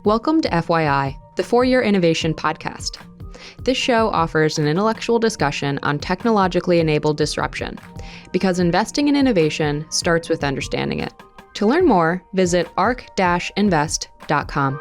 Welcome to FYI, the For-Your Innovation podcast. This show offers an intellectual discussion on technologically enabled disruption, because investing in innovation starts with understanding it. To learn more, visit arc-invest.com.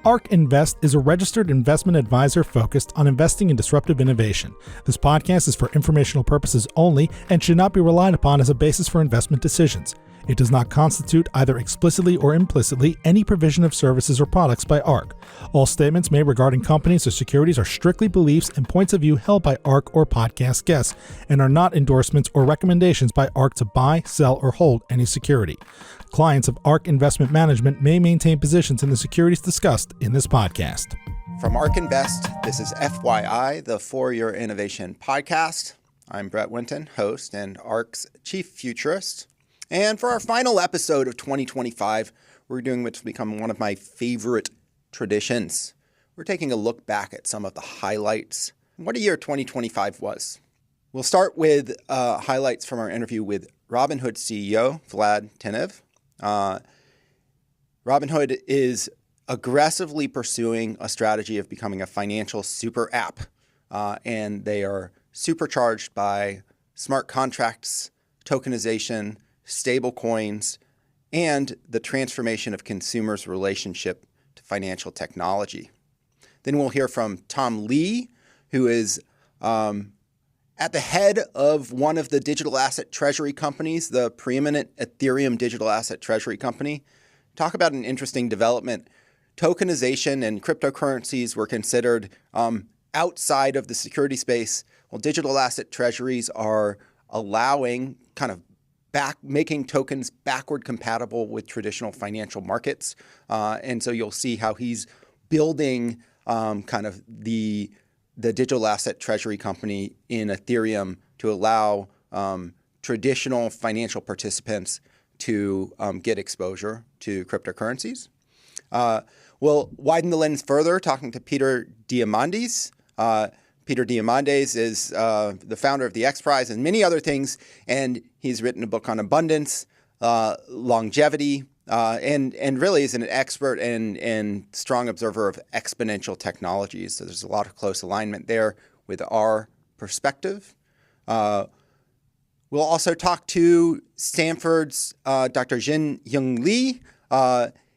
ARK Invest is a registered investment advisor focused on investing in disruptive innovation. This podcast is for informational purposes only and should not be relied upon as a basis for investment decisions. It does not constitute, either explicitly or implicitly, any provision of services or products by ARK. All statements made regarding companies or securities are strictly beliefs and points of view held by ARK or podcast guests and are not endorsements or recommendations by ARK to buy, sell, or hold any security. Clients of ARK Investment Management may maintain positions in the securities discussed in this podcast. From ARK Invest, this is FYI, the For Your Innovation podcast. I'm Brett Winton, host and ARK's chief futurist. And for our final episode of 2025, we're doing what's become one of my favorite traditions. We're taking a look back at some of the highlights and what a year 2025 was. We'll start with highlights from our interview with Robinhood CEO, Vlad Tenev. Robinhood is aggressively pursuing a strategy of becoming a financial super app, and they are supercharged by smart contracts, tokenization, stablecoins, and the transformation of consumers' relationship to financial technology. Then we'll hear from Tom Lee, who is at the head of one of the digital asset treasury companies, the preeminent Ethereum digital asset treasury company. Talk about an interesting development. Tokenization and cryptocurrencies were considered outside of the security space. Well, digital asset treasuries are allowing making tokens backward compatible with traditional financial markets. And so you'll see how he's building the digital asset treasury company in Ethereum to allow traditional financial participants to get exposure to cryptocurrencies. We'll widen the lens further, talking to Peter Diamandis. Peter Diamandis is the founder of the X Prize and many other things, and he's written a book on abundance, longevity, and really is an expert and strong observer of exponential technologies. So there's a lot of close alignment there with our perspective. We'll also talk to Stanford's Dr. Jin-Hyung Lee,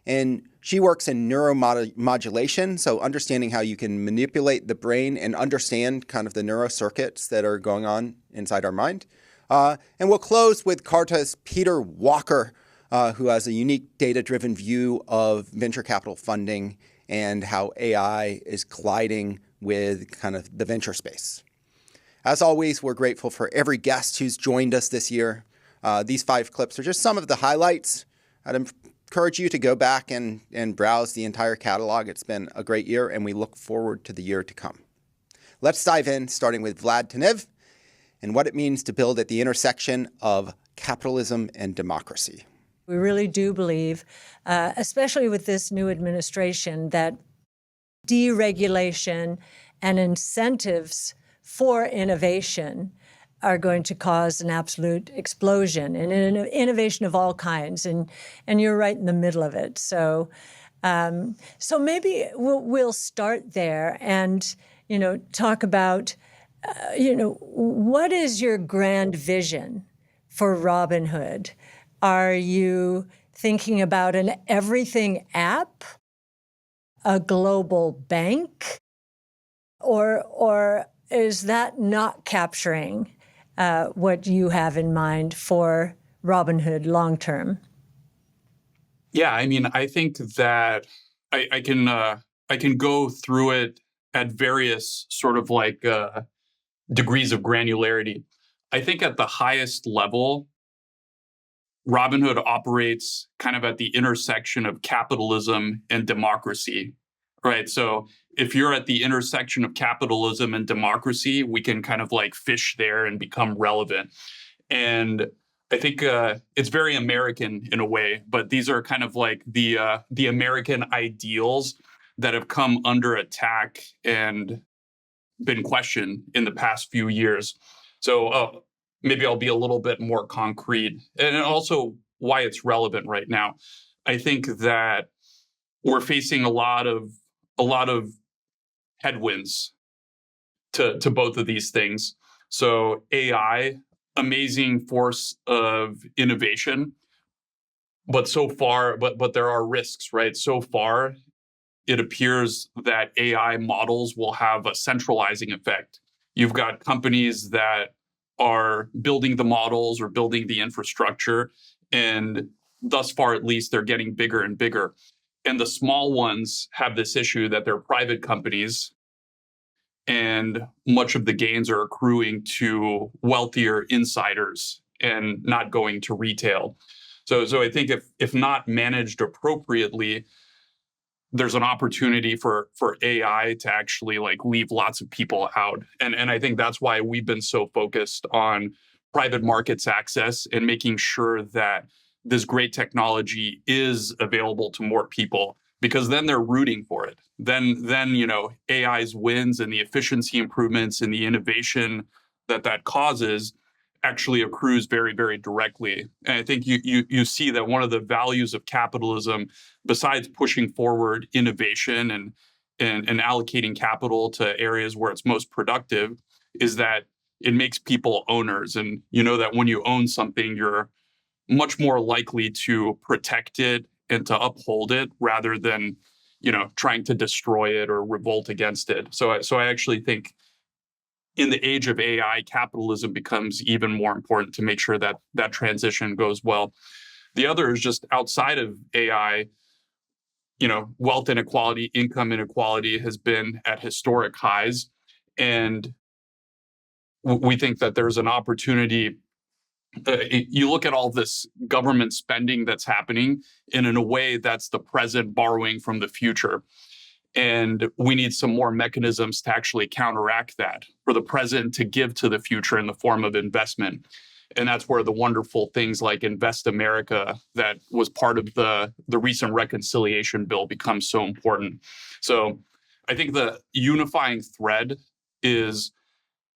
and she works in neuromodulation, so understanding how you can manipulate the brain and understand kind of the neurocircuits that are going on inside our mind. And we'll close with Carta's Peter Walker, who has a unique data-driven view of venture capital funding and how AI is colliding with kind of the venture space. As always, we're grateful for every guest who's joined us this year. These 5 clips are just some of the highlights. I'd encourage you to go back and browse the entire catalog. It's been a great year, and we look forward to the year to come. Let's dive in, starting with Vlad Tenev and what it means to build at the intersection of capitalism and democracy. We really do believe, especially with this new administration, that deregulation and incentives for innovation are going to cause an absolute explosion and innovation of all kinds. And you're right in the middle of it. So maybe we'll start there and, talk about, what is your grand vision for Robinhood? Are you thinking about an everything app, a global bank, or is that not capturing what you have in mind for Robinhood long term? Yeah, I think that I can go through it at various sort of degrees of granularity. I think at the highest level, Robinhood operates kind of at the intersection of capitalism and democracy, right? So if you're at the intersection of capitalism and democracy, we can kind of fish there and become relevant. And I think it's very American in a way, but these are kind of the American ideals that have come under attack and been questioned in the past few years. So maybe I'll be a little bit more concrete, and also why it's relevant right now. I think that we're facing a lot of headwinds to both of these things. So AI, amazing force of innovation, but there are risks, right? So far, it appears that AI models will have a centralizing effect. You've got companies that are building the models or building the infrastructure, and thus far, at least, they're getting bigger and bigger. And the small ones have this issue that they're private companies, and much of the gains are accruing to wealthier insiders and not going to retail. So I think if not managed appropriately, there's an opportunity for AI to actually like leave lots of people out. And I think that's why we've been so focused on private markets access and making sure that this great technology is available to more people, because then they're rooting for it. Then AI's wins and the efficiency improvements and the innovation that causes actually accrues very, very directly. And I think you see that one of the values of capitalism, besides pushing forward innovation and allocating capital to areas where it's most productive, is that it makes people owners. And you know that when you own something, you're much more likely to protect it and to uphold it rather than trying to destroy it or revolt against it. So I actually think in the age of AI, capitalism becomes even more important to make sure that that transition goes well. The other is just outside of AI, wealth inequality, income inequality has been at historic highs. And we think that there's an opportunity. You look at all this government spending that's happening, and in a way, that's the present borrowing from the future. And we need some more mechanisms to actually counteract that, for the present to give to the future in the form of investment. And that's where the wonderful things like Invest America, that was part of the recent reconciliation bill, becomes so important. So I think the unifying thread is,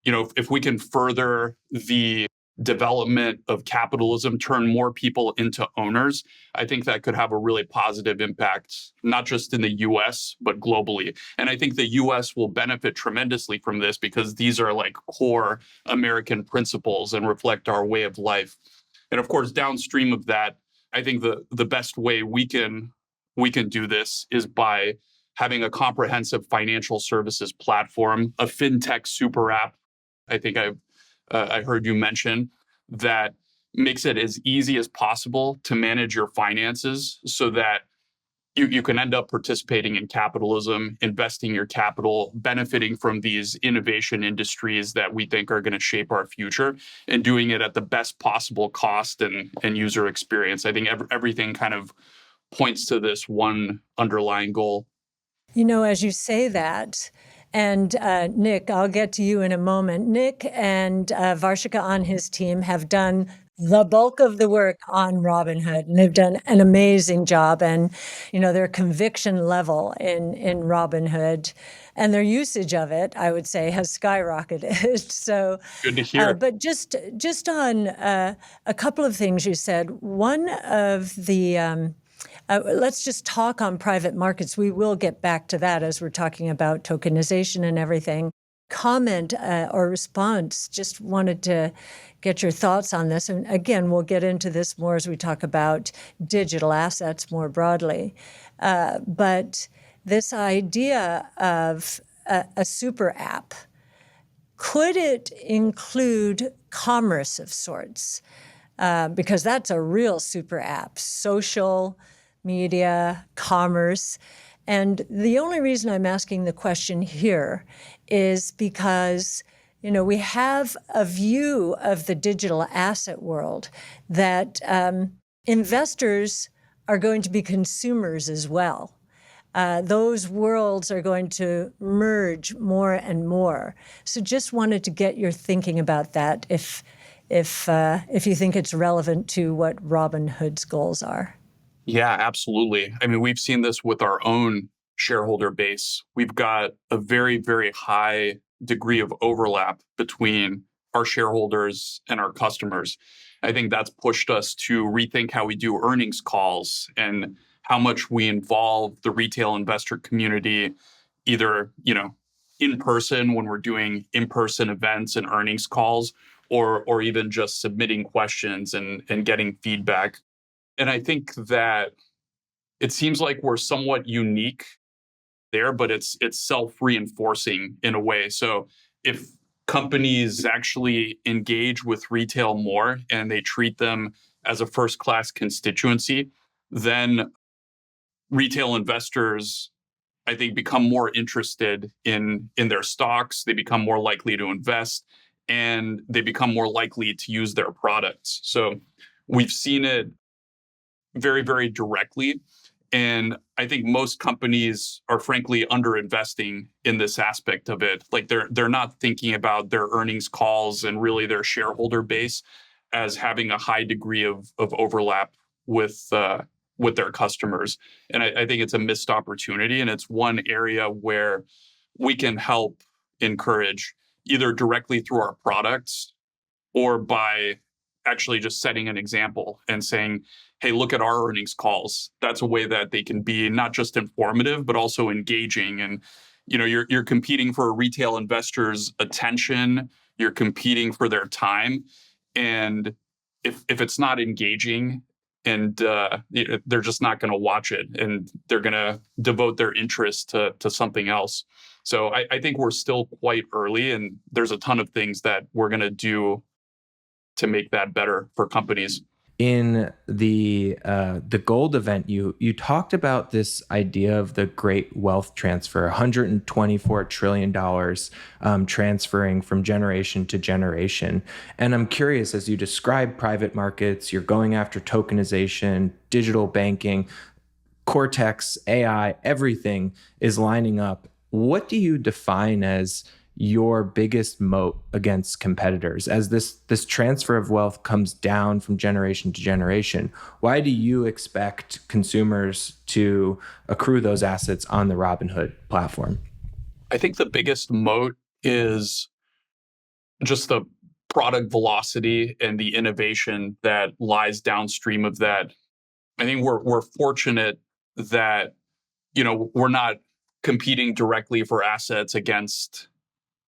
if we can further the development of capitalism, turn more people into owners, I think that could have a really positive impact, not just in the US, but globally. And I think the US will benefit tremendously from this, because these are like core American principles and reflect our way of life. And of course, downstream of that, I think the best way we can do this is by having a comprehensive financial services platform, a fintech super app. I think I heard you mention, that makes it as easy as possible to manage your finances so that you can end up participating in capitalism, investing your capital, benefiting from these innovation industries that we think are going to shape our future, and doing it at the best possible cost and user experience. I think everything kind of points to this one underlying goal. As you say that, and Nick, I'll get to you in a moment. Nick and Varshika on his team have done the bulk of the work on Robinhood, and they've done an amazing job. And, their conviction level in Robinhood and their usage of it, I would say, has skyrocketed. So good to hear. But just on a couple of things you said, one of the let's just talk on private markets. We will get back to that as we're talking about tokenization and everything. Comment or response, just wanted to get your thoughts on this. And again, we'll get into this more as we talk about digital assets more broadly. But this idea of a super app, could it include commerce of sorts? Because that's a real super app, social media, commerce. And the only reason I'm asking the question here is because, we have a view of the digital asset world that investors are going to be consumers as well. Those worlds are going to merge more and more. So just wanted to get your thinking about that, if you think it's relevant to what Robinhood's goals are. Yeah, absolutely. I mean, we've seen this with our own shareholder base. We've got a very, very high degree of overlap between our shareholders and our customers. I think that's pushed us to rethink how we do earnings calls and how much we involve the retail investor community, either, in person when we're doing in-person events and earnings calls, or even just submitting questions and getting feedback. And I think that it seems like we're somewhat unique there, but it's self-reinforcing in a way. So if companies actually engage with retail more and they treat them as a first-class constituency, then retail investors, I think, become more interested in their stocks. They become more likely to invest, and they become more likely to use their products. So we've seen it very, very directly. And I think most companies are frankly underinvesting in this aspect of it. Like they're not thinking about their earnings calls and really their shareholder base as having a high degree of overlap with their customers. And I think it's a missed opportunity. And it's one area where we can help encourage, either directly through our products or by actually just setting an example and saying, hey, look at our earnings calls. That's a way that they can be not just informative, but also engaging. And, you're competing for a retail investor's attention. You're competing for their time. And if it's not engaging, and they're just not going to watch it, and they're going to devote their interest to something else. So I think we're still quite early, and there's a ton of things that we're going to do to make that better for companies. In the gold event, you talked about this idea of the great wealth transfer, $124 trillion transferring from generation to generation. And I'm curious, as you describe private markets, you're going after tokenization, digital banking, Cortex, AI, everything is lining up. What do you define as your biggest moat against competitors as this transfer of wealth comes down from generation to generation? Why do you expect consumers to accrue those assets on the Robinhood platform? I think the biggest moat is just the product velocity and the innovation that lies downstream of that. I think we're fortunate that, we're not competing directly for assets against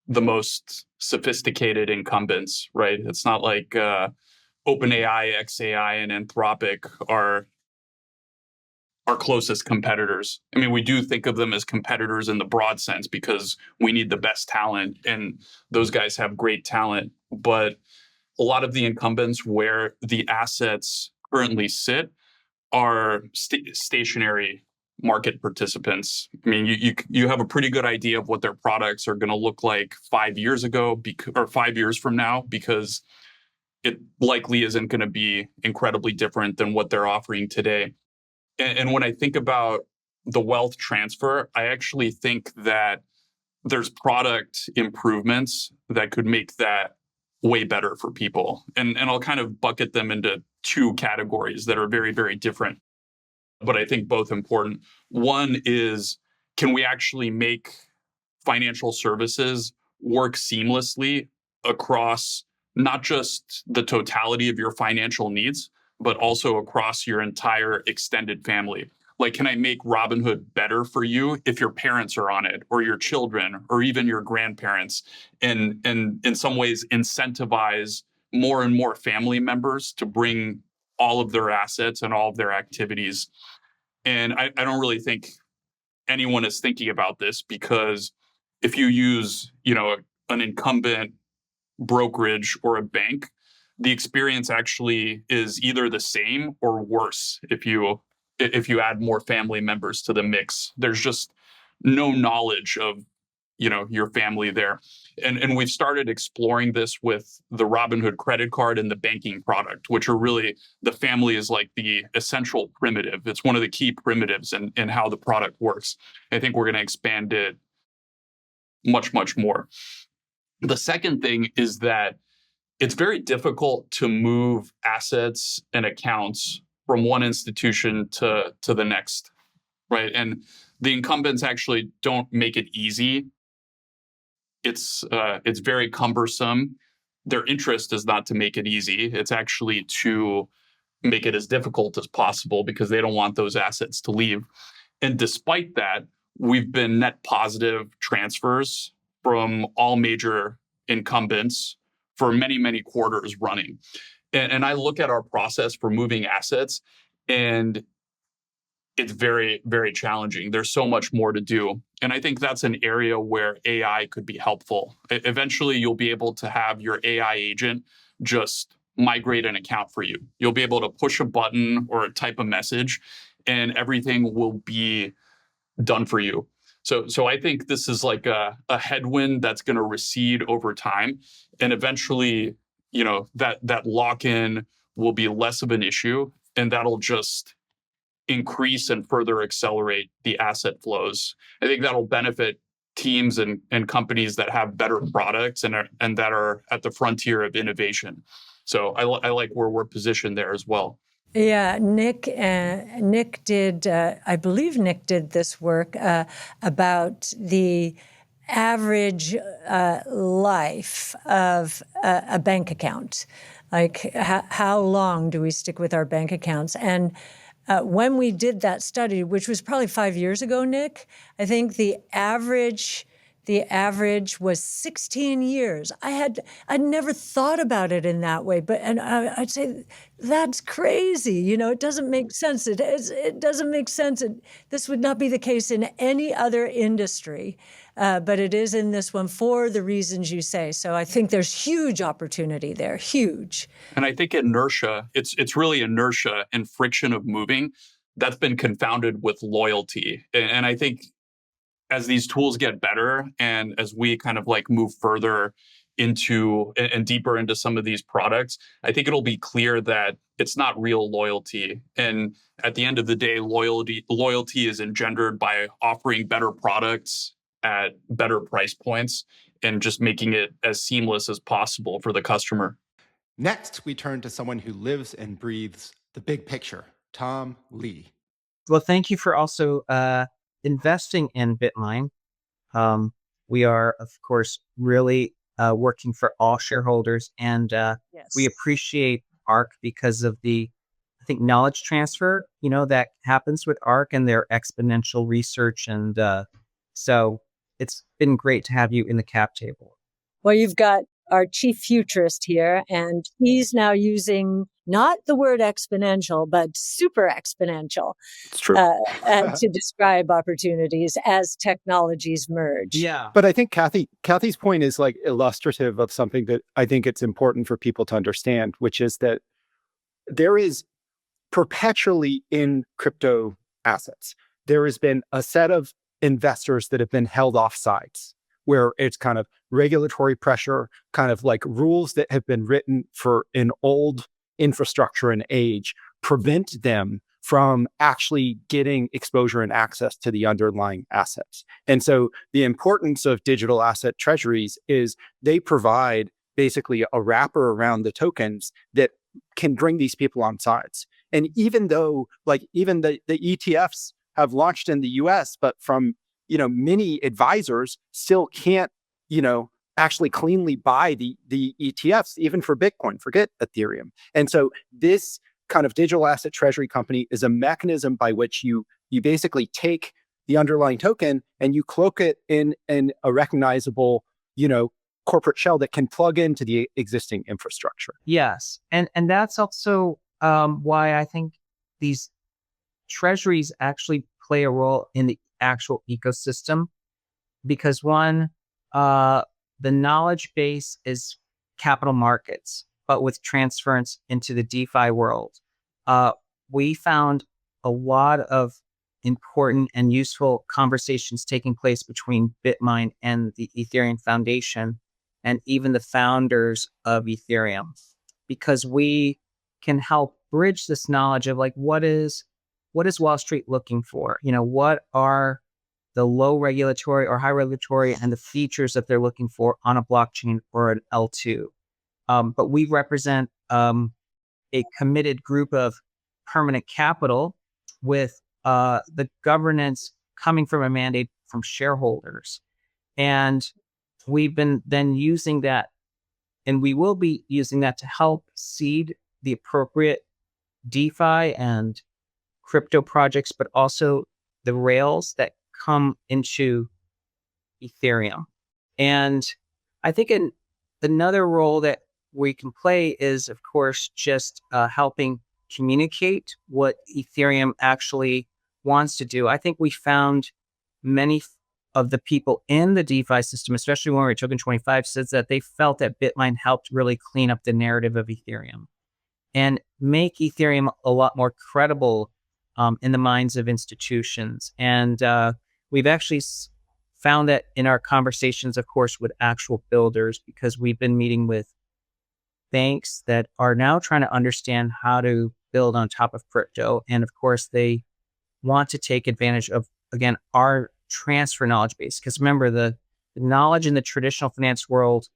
the most sophisticated incumbents, right? It's not like OpenAI, xAI, and Anthropic are our closest competitors. I mean, we do think of them as competitors in the broad sense because we need the best talent, and those guys have great talent. But a lot of the incumbents where the assets currently sit are stationary market participants. I mean, you have a pretty good idea of what their products are going to look like 5 years ago or 5 years from now, because it likely isn't going to be incredibly different than what they're offering today. And when I think about the wealth transfer, I actually think that there's product improvements that could make that way better for people. And I'll kind of bucket them into two categories that are very, very different, but I think both important. One is, can we actually make financial services work seamlessly across not just the totality of your financial needs, but also across your entire extended family? Like, can I make Robinhood better for you if your parents are on it, or your children, or even your grandparents, and in some ways incentivize more and more family members to bring all of their assets and all of their activities? And I don't really think anyone is thinking about this, because if you use, an incumbent brokerage or a bank, the experience actually is either the same or worse if you add more family members to the mix. There's just no knowledge of, your family there. And we've started exploring this with the Robinhood credit card and the banking product, which are really, the family is like the essential primitive. It's one of the key primitives in how the product works. I think we're going to expand it much, much more. The second thing is that it's very difficult to move assets and accounts from one institution to the next, right? And the incumbents actually don't make it easy. It's very cumbersome. their interest is not to make it easy. It's actually to make it as difficult as possible because they don't want those assets to leave. And despite that, we've been net positive transfers from all major incumbents for many, many quarters running. And I look at our process for moving assets, and it's very, very challenging. There's so much more to do. And I think that's an area where AI could be helpful. Eventually, you'll be able to have your AI agent just migrate an account for you. You'll be able to push a button or type a message, and everything will be done for you. So I think this is like a headwind that's going to recede over time. And eventually, that lock-in will be less of an issue, and that'll just increase and further accelerate the asset flows. I think that'll benefit teams and companies that have better products and that are at the frontier of innovation. So I like where we're positioned there as well. Yeah, Nick did, I believe Nick did this work about the average life of a bank account. Like how long do we stick with our bank accounts? And when we did that study, which was probably 5 years ago, Nick, I think the average was 16 years. I'd never thought about it in that way, and I'd say that's crazy. It doesn't make sense. It doesn't make sense. This would not be the case in any other industry, but it is in this one for the reasons you say. So I think there's huge opportunity there, huge. And I think inertia, it's really inertia and friction of moving that's been confounded with loyalty. And I think as these tools get better and as we kind of like move further into and deeper into some of these products, I think it'll be clear that it's not real loyalty. And at the end of the day, loyalty is engendered by offering better products at better price points and just making it as seamless as possible for the customer. Next, we turn to someone who lives and breathes the big picture, Tom Lee. Well, thank you for also investing in Bitmine. We are, of course, really working for all shareholders, and Yes. we appreciate ARK because of the, I think, knowledge transfer, that happens with ARK and their exponential research. And so it's been great to have you in the cap table. Well, you've got our chief futurist here, and he's now using not the word exponential, but super exponential. It's true. To describe opportunities as technologies merge. Yeah. But I think Kathy's point is like illustrative of something that I think it's important for people to understand, which is that there is perpetually in crypto assets, there has been a set of investors that have been held off sides, where it's kind of regulatory pressure, kind of like rules that have been written for an old infrastructure and age prevent them from actually getting exposure and access to the underlying assets. And so the importance of digital asset treasuries is they provide basically a wrapper around the tokens that can bring these people on sides. And even though even the ETFs have launched in the US, but from many advisors still can't, actually cleanly buy the ETFs, even for Bitcoin, forget Ethereum. And so this kind of digital asset treasury company is a mechanism by which you basically take the underlying token and you cloak it in a recognizable, corporate shell that can plug into the existing infrastructure. Yes. And that's also why I think these treasuries actually play a role in the actual ecosystem, because one, the knowledge base is capital markets, but with transference into the DeFi world. We found a lot of important and useful conversations taking place between Bitmine and the Ethereum Foundation, and even the founders of Ethereum, because we can help bridge this knowledge of what is Wall Street looking for? What are the low regulatory or high regulatory and the features that they're looking for on a blockchain or an L2. But we represent a committed group of permanent capital with the governance coming from a mandate from shareholders. And we've been then using that And we will be using that to help seed the appropriate DeFi and crypto projects, but also the rails that come into Ethereum. And I think another role that we can play is, of course, just helping communicate what Ethereum actually wants to do. I think we found many of the people in the DeFi system, especially when we were at Token 25, says that they felt that Bitmine helped really clean up the narrative of Ethereum and make Ethereum a lot more credible in the minds of institutions. And we've actually found that in our conversations, of course, with actual builders, because we've been meeting with banks that are now trying to understand how to build on top of crypto. And of course, they want to take advantage of, again, our transfer knowledge base. Because remember, the knowledge in the traditional finance world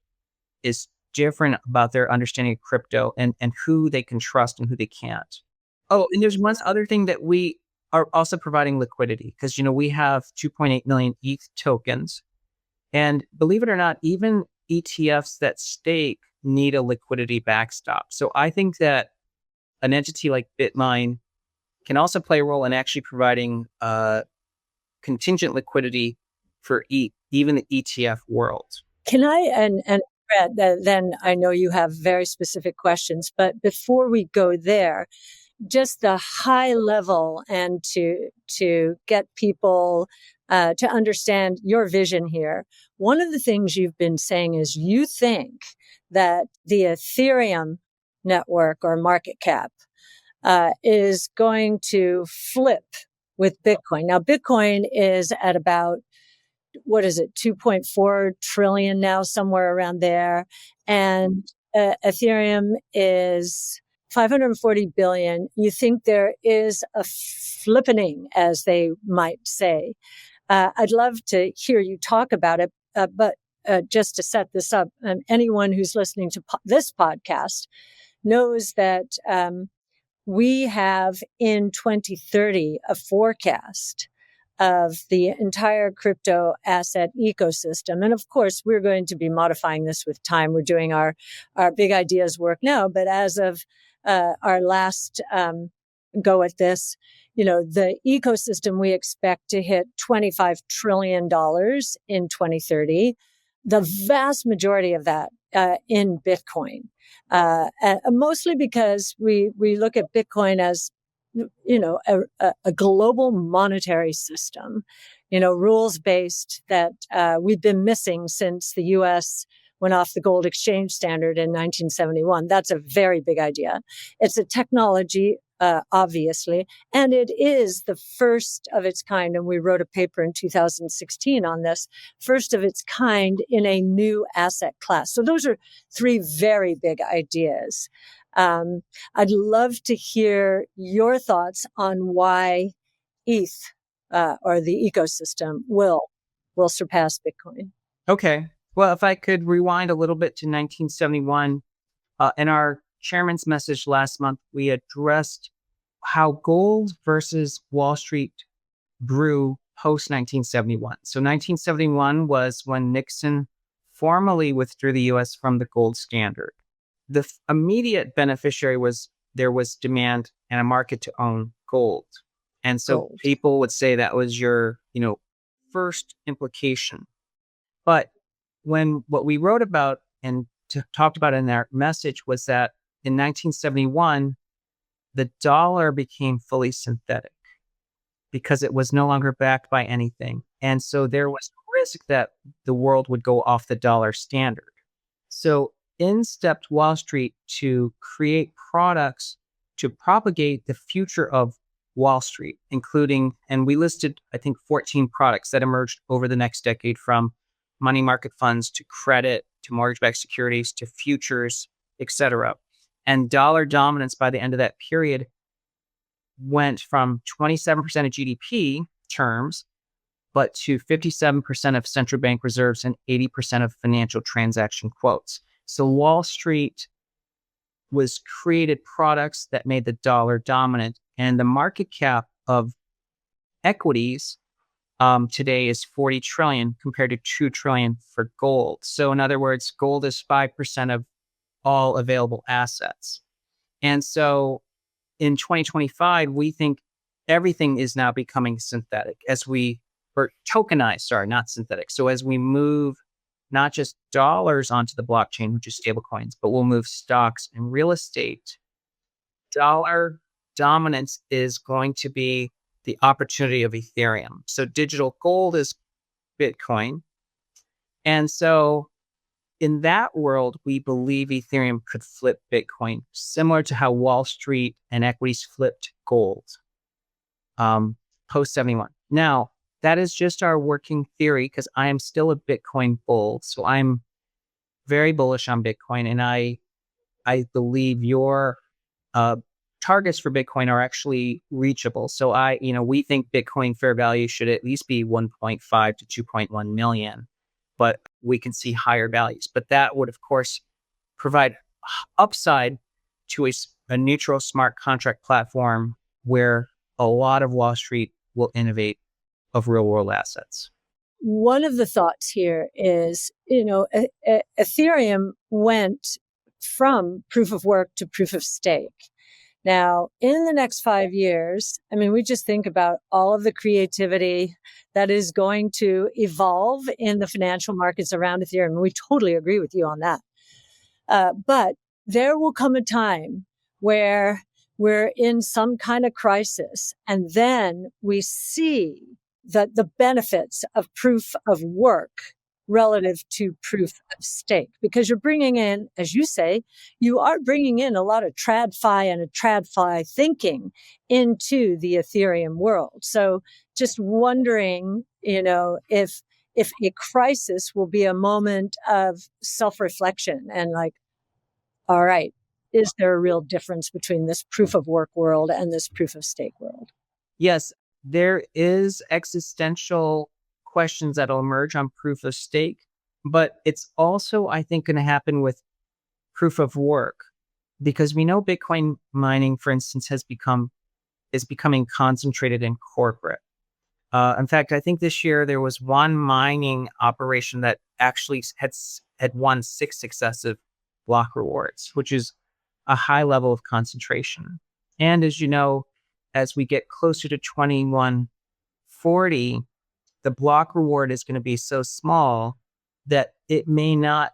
is different about their understanding of crypto and who they can trust and who they can't. Oh, and there's one other thing that we are also providing liquidity, because, we have 2.8 million ETH tokens. And believe it or not, even ETFs that stake need a liquidity backstop. So I think that an entity like Bitmine can also play a role in actually providing contingent liquidity for even the ETF world. Can I, and Brett, then I know you have very specific questions, but before we go there, just the high level and to get people to understand your vision here. One of the things you've been saying is you think that the Ethereum network or market cap is going to flip with Bitcoin. Now, Bitcoin is at about, 2.4 trillion now, somewhere around there. And Ethereum is 540 billion. You think there is a flippening, as they might say. I'd love to hear you talk about it, but just to set this up, anyone who's listening to this podcast knows that we have in 2030 a forecast of the entire crypto asset ecosystem. And of course, we're going to be modifying this with time. We're doing our big ideas work now, but as of our last go at this, the ecosystem we expect to hit $25 trillion in 2030. The vast majority of that in Bitcoin, mostly because we look at Bitcoin as a global monetary system, rules based that we've been missing since the U.S. went off the gold exchange standard in 1971. That's a very big idea. It's a technology, obviously, and it is the first of its kind. And we wrote a paper in 2016 on this, first of its kind in a new asset class. So those are three very big ideas. I'd love to hear your thoughts on why ETH or the ecosystem will surpass Bitcoin. Okay. Well, if I could rewind a little bit to 1971, in our chairman's message last month, we addressed how gold versus Wall Street grew post 1971. So 1971 was when Nixon formally withdrew the U.S. from the gold standard. The immediate beneficiary was there was demand and a market to own gold. And so people would say that was your, first implication. But what we wrote about and talked about in our message was that in 1971, the dollar became fully synthetic because it was no longer backed by anything. And so there was risk that the world would go off the dollar standard. So in stepped Wall Street to create products to propagate the future of Wall Street, including, and we listed, I think, 14 products that emerged over the next decade, from money market funds to credit to mortgage-backed securities to futures, etc. And dollar dominance by the end of that period went from 27% of GDP terms, but to 57% of central bank reserves and 80% of financial transaction quotes. So Wall Street created products that made the dollar dominant, and the market cap of equities today is 40 trillion compared to 2 trillion for gold. So in other words, gold is 5% of all available assets. And so in 2025, we think everything is now becoming synthetic or tokenized, sorry, not synthetic. So as we move not just dollars onto the blockchain, which is stablecoins, but we'll move stocks and real estate, dollar dominance is going to be the opportunity of Ethereum. So digital gold is Bitcoin. And so in that world, we believe Ethereum could flip Bitcoin, similar to how Wall Street and equities flipped gold post 71. Now, that is just our working theory because I am still a Bitcoin bull. So I'm very bullish on Bitcoin. And I believe your targets for Bitcoin are actually reachable. So we think Bitcoin fair value should at least be 1.5 to 2.1 million, but we can see higher values. But that would, of course, provide upside to a neutral smart contract platform where a lot of Wall Street will innovate of real world assets. One of the thoughts here is, Ethereum went from proof of work to proof of stake. Now, in the next 5 years, we just think about all of the creativity that is going to evolve in the financial markets around Ethereum. We totally agree with you on that. But there will come a time where we're in some kind of crisis, and then we see the benefits of proof of work relative to proof of stake, because you're bringing in, as you say, you are bringing in a lot of TradFi and a TradFi thinking into the Ethereum world. So just wondering, if a crisis will be a moment of self-reflection and like, all right, is there a real difference between this proof of work world and this proof of stake world? Yes, there is existential questions that'll emerge on proof of stake, but it's also, I think, going to happen with proof of work, because we know Bitcoin mining, for instance, is becoming concentrated in corporate. In fact, I think this year there was one mining operation that actually had won 6 successive block rewards, which is a high level of concentration. And as you know, as we get closer to 2140, the block reward is going to be so small that it may not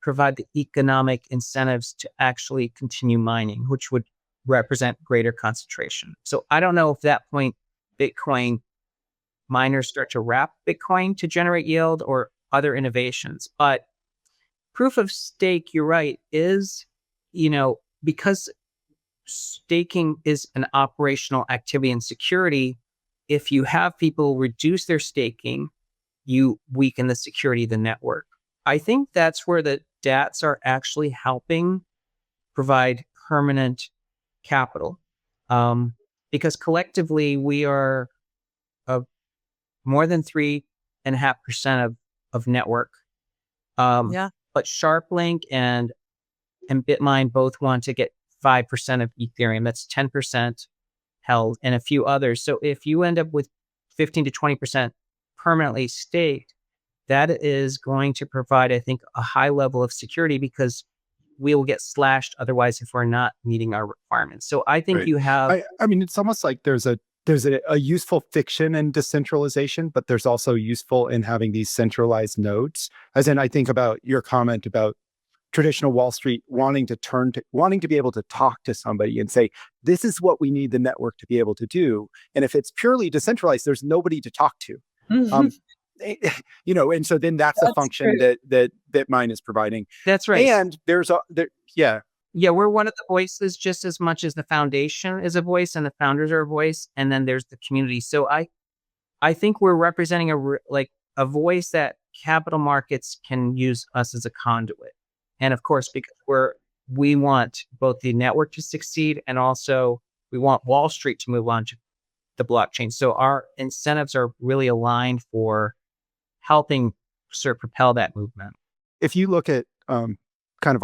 provide the economic incentives to actually continue mining, which would represent greater concentration. So I don't know if at that point Bitcoin miners start to wrap Bitcoin to generate yield or other innovations. But proof of stake, you're right, is, because staking is an operational activity in security, if you have people reduce their staking, you weaken the security of the network. I think that's where the DATs are actually helping provide permanent capital, because collectively we are more than 3.5% of network. But SharpLink and BitMine both want to get 5% of Ethereum. That's 10% held, and a few others. So if you end up with 15 to 20% permanently staked, that is going to provide, I think, a high level of security, because we will get slashed otherwise if we're not meeting our requirements. So I think you have... it's almost like there's a useful fiction in decentralization, but there's also useful in having these centralized nodes. As in, I think about your comment about traditional Wall Street wanting to be able to talk to somebody and say, this is what we need the network to be able to do. And if it's purely decentralized, there's nobody to talk to. Mm-hmm. And so then that's a function that Bitmine is providing. That's right. And Yeah, we're one of the voices just as much as the foundation is a voice and the founders are a voice. And then there's the community. So I think we're representing a voice that capital markets can use us as a conduit. And of course, because we want both the network to succeed and also we want Wall Street to move on to the blockchain. So our incentives are really aligned for helping sort of propel that movement. If you look at kind of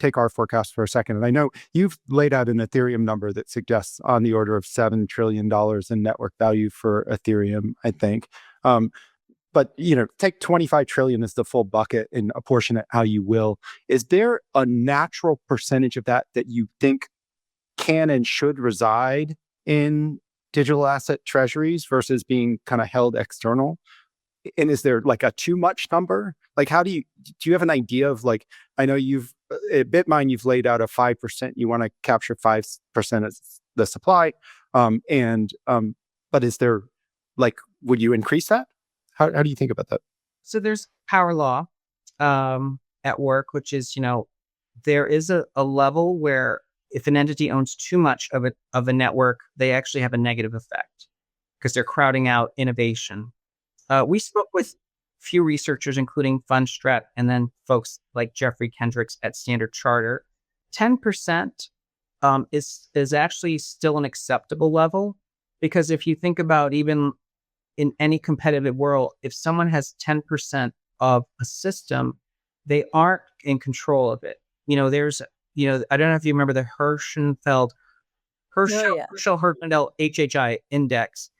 take our forecast for a second, and I know you've laid out an Ethereum number that suggests on the order of $7 trillion in network value for Ethereum, I think. but take 25 trillion as the full bucket and apportion it how you will. Is there a natural percentage of that you think can and should reside in digital asset treasuries versus being kind of held external? And is there like a too much number? Like, do you have an idea of, like, I know at BitMine, you've laid out a 5%, you want to capture 5% of the supply. But is there, like, would you increase that? How do you think about that? So there's power law at work, which is, there is a level where if an entity owns too much of a network, they actually have a negative effect because they're crowding out innovation. We spoke with few researchers, including Fundstrat, and then folks like Jeffrey Kendricks at Standard Chartered. 10% is actually still an acceptable level, because if you think about, even in any competitive world, if someone has 10% of a system, they aren't in control of it. There's, I don't know if you remember the Herschel-Hurtendel HHI index.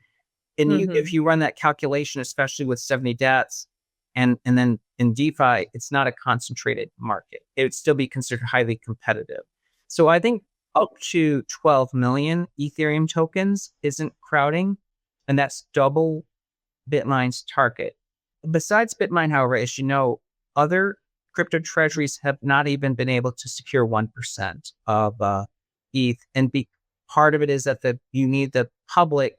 And if you run that calculation, especially with 70 DATs, and then in DeFi, it's not a concentrated market. It would still be considered highly competitive. So I think up to 12 million Ethereum tokens isn't crowding, and that's double BitMine's target. Besides BitMine, however, as you know, other crypto treasuries have not even been able to secure 1% of ETH. And part of it is that you need the public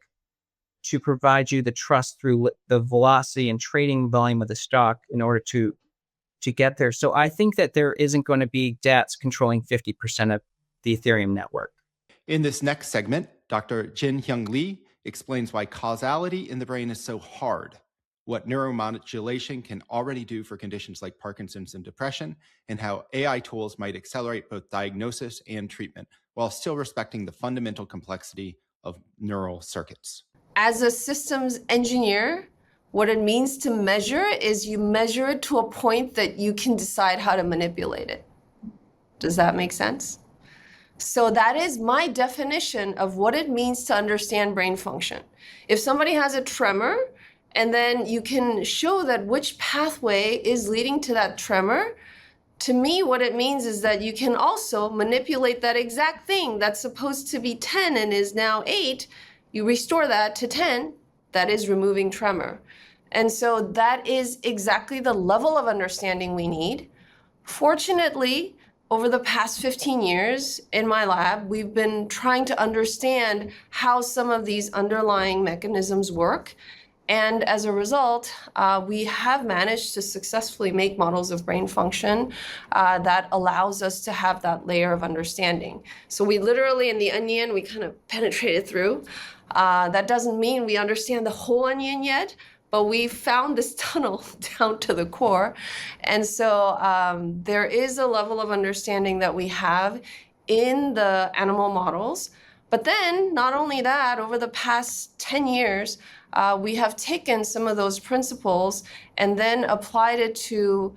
to provide you the trust through the velocity and trading volume of the stock in order to get there. So I think that there isn't going to be DATs controlling 50% of the Ethereum network. In this next segment, Dr. Jin-Hyung Lee explains why causality in the brain is so hard, what neuromodulation can already do for conditions like Parkinson's and depression, and how AI tools might accelerate both diagnosis and treatment while still respecting the fundamental complexity of neural circuits. As a systems engineer, what it means to measure is you measure it to a point that you can decide how to manipulate it. Does that make sense? So that is my definition of what it means to understand brain function. If somebody has a tremor, and then you can show that which pathway is leading to that tremor, to me, what it means is that you can also manipulate that exact thing that's supposed to be 10 and is now 8. You restore that to 10, that is removing tremor. And so that is exactly the level of understanding we need. Fortunately, over the past 15 years in my lab, we've been trying to understand how some of these underlying mechanisms work. And as a result, we have managed to successfully make models of brain function that allows us to have that layer of understanding. So we literally, in the onion, we kind of penetrated through. That doesn't mean we understand the whole onion yet, but we found this tunnel down to the core. And so there is a level of understanding that we have in the animal models. But then, not only that, over the past 10 years, we have taken some of those principles and then applied it to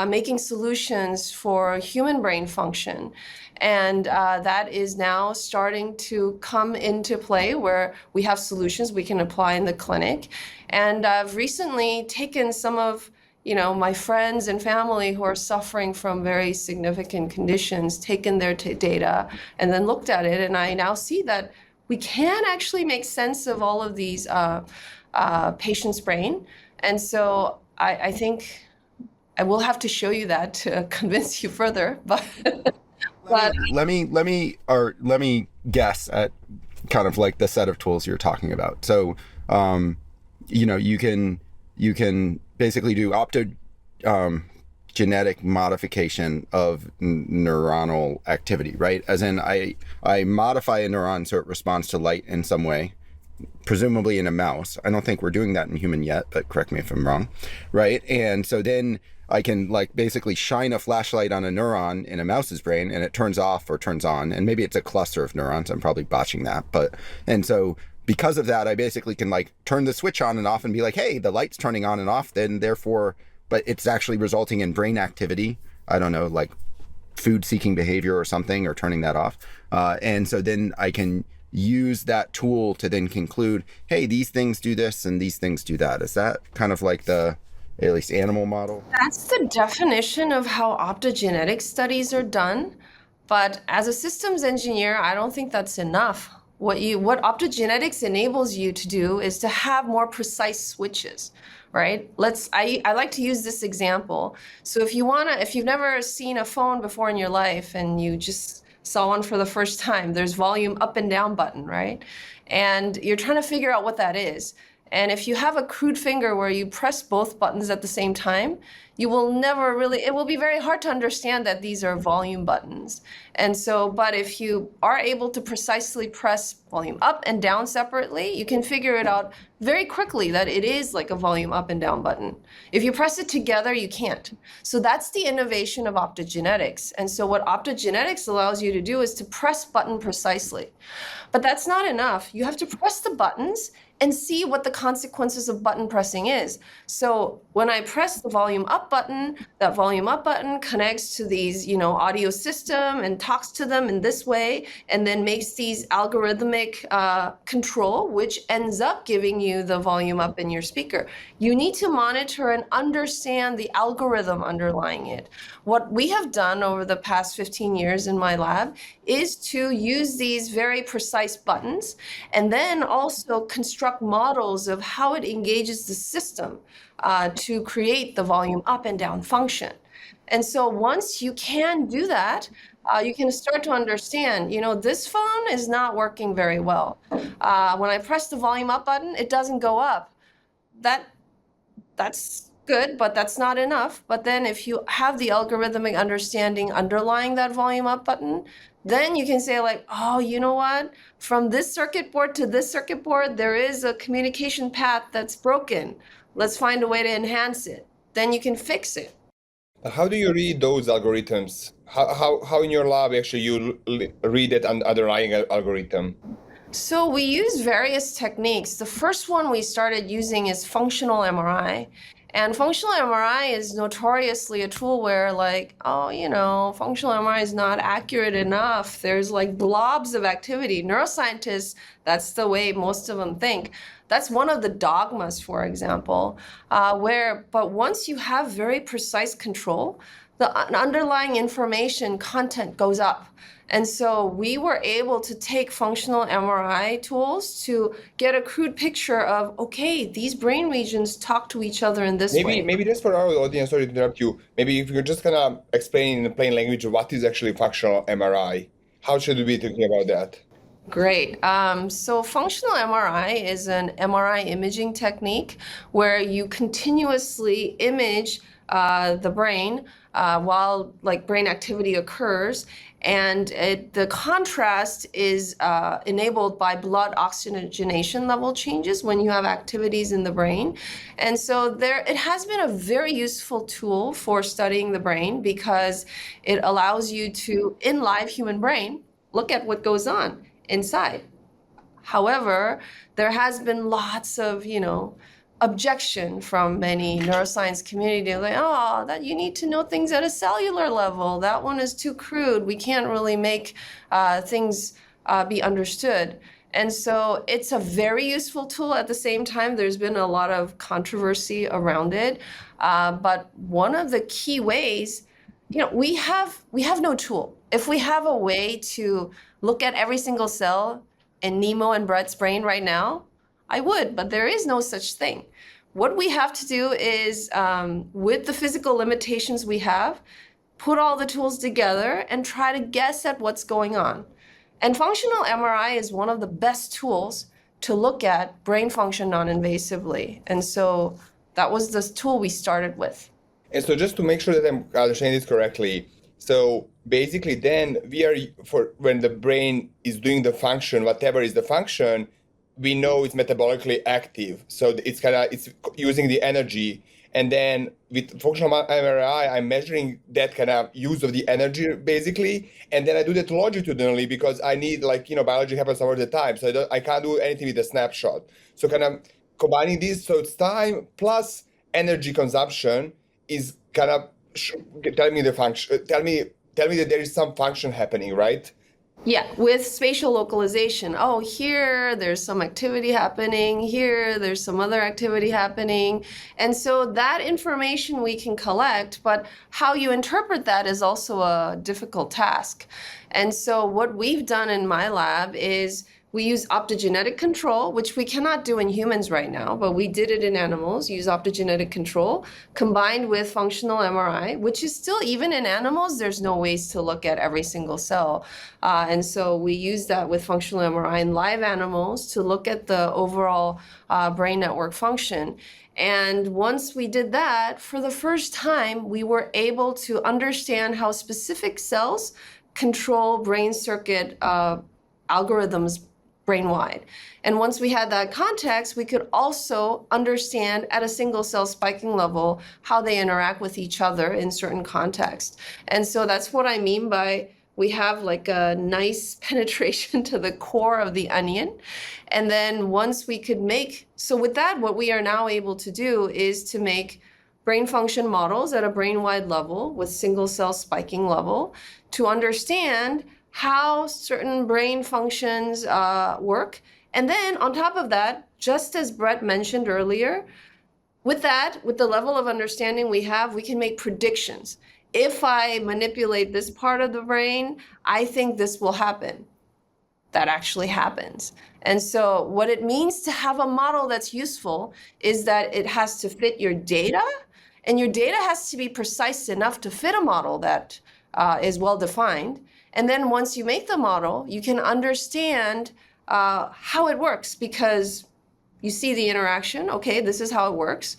making solutions for human brain function. And that is now starting to come into play, where we have solutions we can apply in the clinic. And I've recently taken some of my friends and family who are suffering from very significant conditions, taken their data and then looked at it. And I now see that we can actually make sense of all of these patients' brain. And so I think I will have to show you that to convince you further. But let me guess at kind of like the set of tools you're talking about. So, you can basically do genetic modification of neuronal activity, right? As in, I modify a neuron so it responds to light in some way, presumably in a mouse. I don't think we're doing that in human yet, but correct me if I'm wrong, right? And so then I can basically shine a flashlight on a neuron in a mouse's brain and it turns off or turns on. And maybe it's a cluster of neurons. I'm probably botching that. And so because of that, I basically can turn the switch on and off and be like, hey, the light's turning on and off, then therefore, but it's actually resulting in brain activity. I don't know, food seeking behavior or something, or turning that off. And so then I can use that tool to then conclude, hey, these things do this and these things do that. Is that kind of like the, at least animal model? That's the definition of how optogenetic studies are done. But as a systems engineer, I don't think that's enough. What optogenetics enables you to do is to have more precise switches, right? I like to use this example. So if you've never seen a phone before in your life and you just saw one for the first time, there's volume up and down button, right? And you're trying to figure out what that is. And if you have a crude finger where you press both buttons at the same time, you will never really, it will be very hard to understand that these are volume buttons. And so, but if you are able to precisely press volume up and down separately, you can figure it out very quickly that it is like a volume up and down button. If you press it together, you can't. So that's the innovation of optogenetics. And so what optogenetics allows you to do is to press button precisely. But that's not enough. You have to press the buttons and see what the consequences of button pressing is. So when I press the volume up button, that volume up button connects to these, audio system and talks to them in this way, and then makes these algorithmic control, which ends up giving you the volume up in your speaker. You need to monitor and understand the algorithm underlying it. What we have done over the past 15 years in my lab is to use these very precise buttons and then also construct models of how it engages the system to create the volume up and down function. And so once you can do that, you can start to understand, this phone is not working very well. When I press the volume up button, it doesn't go up. That's good, but that's not enough. But then if you have the algorithmic understanding underlying that volume up button, then you can say like, oh, you know what? From this circuit board to this circuit board, there is a communication path that's broken. Let's find a way to enhance it. Then you can fix it. How do you read those algorithms? How in your lab actually you read that underlying algorithm? So we use various techniques. The first one we started using is functional MRI. And functional MRI is notoriously a tool where functional MRI is not accurate enough. There's like blobs of activity. Neuroscientists, that's the way most of them think. That's one of the dogmas, for example, but once you have very precise control, the underlying information content goes up. And so we were able to take functional MRI tools to get a crude picture of, okay, these brain regions talk to each other in this way. Maybe just for our audience, sorry to interrupt you, maybe if you're just gonna explain in plain language what is actually functional MRI. How should we be thinking about that? Great. So functional MRI is an MRI imaging technique where you continuously image the brain while brain activity occurs. And the contrast is enabled by blood oxygenation level changes when you have activities in the brain. And so it has been a very useful tool for studying the brain because it allows you to, in live human brain, look at what goes on inside. However, there has been lots of, objection from many neuroscience community, like, that you need to know things at a cellular level. That one is too crude. We can't really make things be understood. And so it's a very useful tool. At the same time, there's been a lot of controversy around it. But one of the key ways, we have no tool. If we have a way to look at every single cell in Nemo and Brett's brain right now, I would, but there is no such thing. What we have to do is, with the physical limitations we have, put all the tools together and try to guess at what's going on. And functional MRI is one of the best tools to look at brain function non-invasively. And so that was the tool we started with. And so just to make sure that I'm understanding this correctly, so basically then when the brain is doing the function, whatever is the function, we know it's metabolically active. So it's using the energy. And then with functional MRI, I'm measuring that kind of use of the energy basically. And then I do that longitudinally because I need biology happens all the time. So I can't do anything with a snapshot. So kind of combining these, so it's time plus energy consumption is kind of tell me the function, tell me that there is some function happening, right? Yeah, with spatial localization. Oh, here there's some activity happening, here there's some other activity happening. And so that information we can collect, but how you interpret that is also a difficult task. And so what we've done in my lab is we use optogenetic control, which we cannot do in humans right now, but we did it in animals, use optogenetic control, combined with functional MRI, which is still, even in animals, there's no ways to look at every single cell. And so we use that with functional MRI in live animals to look at the overall brain network function. And once we did that, for the first time, we were able to understand how specific cells control brain circuit algorithms brain-wide. And once we had that context, we could also understand at a single cell spiking level how they interact with each other in certain contexts. And so that's what I mean by we have like a nice penetration to the core of the onion. And then once we could so with that, what we are now able to do is to make brain function models at a brain-wide level with single cell spiking level to understand how certain brain functions work. And then on top of that, just as Brett mentioned earlier, with the level of understanding we have, we can make predictions. If I manipulate this part of the brain, I think this will happen. That actually happens. And so what it means to have a model that's useful is that it has to fit your data, and your data has to be precise enough to fit a model that is well-defined. And then once you make the model, you can understand how it works, because you see the interaction. Okay, this is how it works.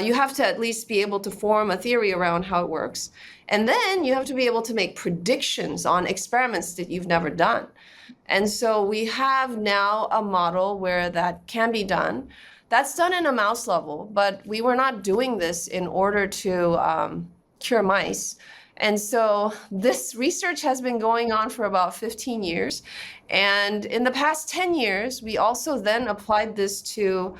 You have to at least be able to form a theory around how it works. And then you have to be able to make predictions on experiments that you've never done. And so we have now a model where that can be done. That's done in a mouse level, but we were not doing this in order to cure mice. And so this research has been going on for about 15 years. And in the past 10 years, we also then applied this to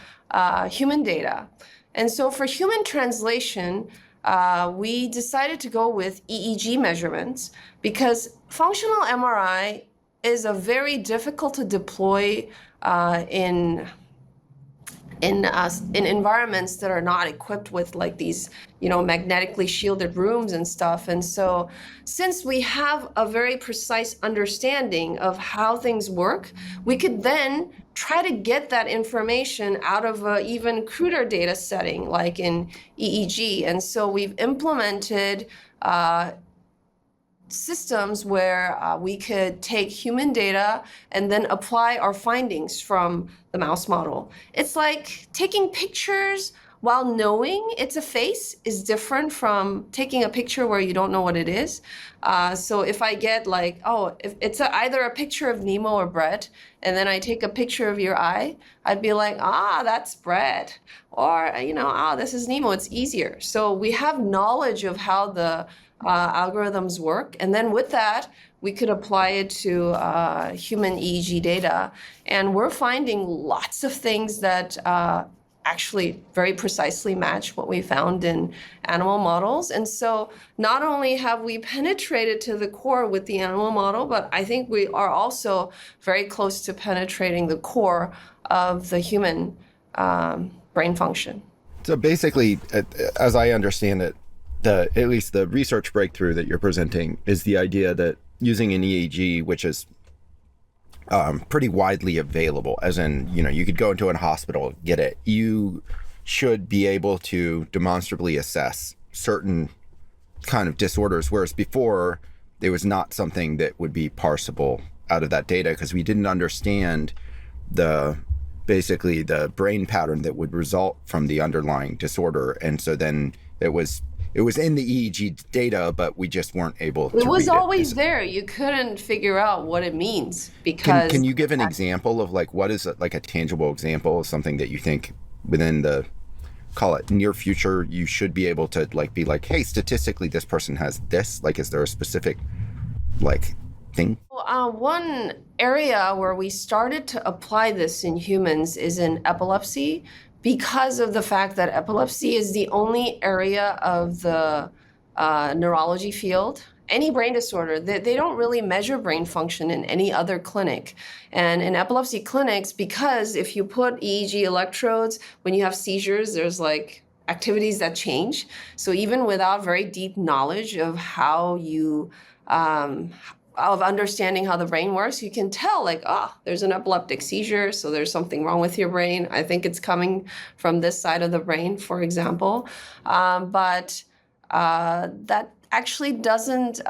human data. And so for human translation, we decided to go with EEG measurements because functional MRI is a very difficult to deploy in environments that are not equipped with like these, magnetically shielded rooms and stuff. And so since we have a very precise understanding of how things work, we could then try to get that information out of an even cruder data setting, like in EEG. And so we've implemented systems where we could take human data and then apply our findings from the mouse model. It's like taking pictures while knowing it's a face is different from taking a picture where you don't know what it is. So if I get like, if it's either a picture of Nemo or Brett, and then I take a picture of your eye, I'd be like, that's Brett. Or, this is Nemo, it's easier. So we have knowledge of how the algorithms work. And then with that, we could apply it to human EEG data. And we're finding lots of things that actually very precisely match what we found in animal models. And so not only have we penetrated to the core with the animal model, but I think we are also very close to penetrating the core of the human brain function. So basically, as I understand it, at least the research breakthrough that you're presenting is the idea that using an EEG, which is pretty widely available, as in, you could go into a hospital, get it. You should be able to demonstrably assess certain kind of disorders, whereas before there was not something that would be parsable out of that data because we didn't understand basically the brain pattern that would result from the underlying disorder. And so then it was in the EEG data, but we just weren't able to read it. It was always there. You couldn't figure out what it means because... Can you give an example of what is like a tangible example of something that you think within the, call it near future, you should be able to be like, hey, statistically, this person has this? Is there a specific thing? One area where we started to apply this in humans is in epilepsy, because of the fact that epilepsy is the only area of the neurology field any brain disorder, they don't really measure brain function in any other clinic. And in epilepsy clinics, because if you put EEG electrodes, when you have seizures, there's like activities that change. So even without very deep knowledge of how you, of understanding how the brain works, you can tell like, there's an epileptic seizure, so there's something wrong with your brain. I think it's coming from this side of the brain, for example. But that actually doesn't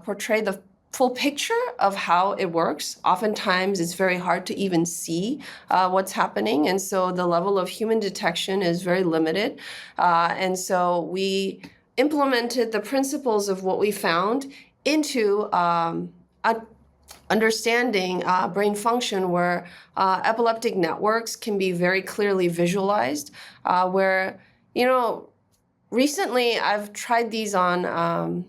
portray the full picture of how it works. Oftentimes, it's very hard to even see what's happening. And so the level of human detection is very limited. And so we implemented the principles of what we found into understanding brain function, where epileptic networks can be very clearly visualized, where, recently I've tried these on,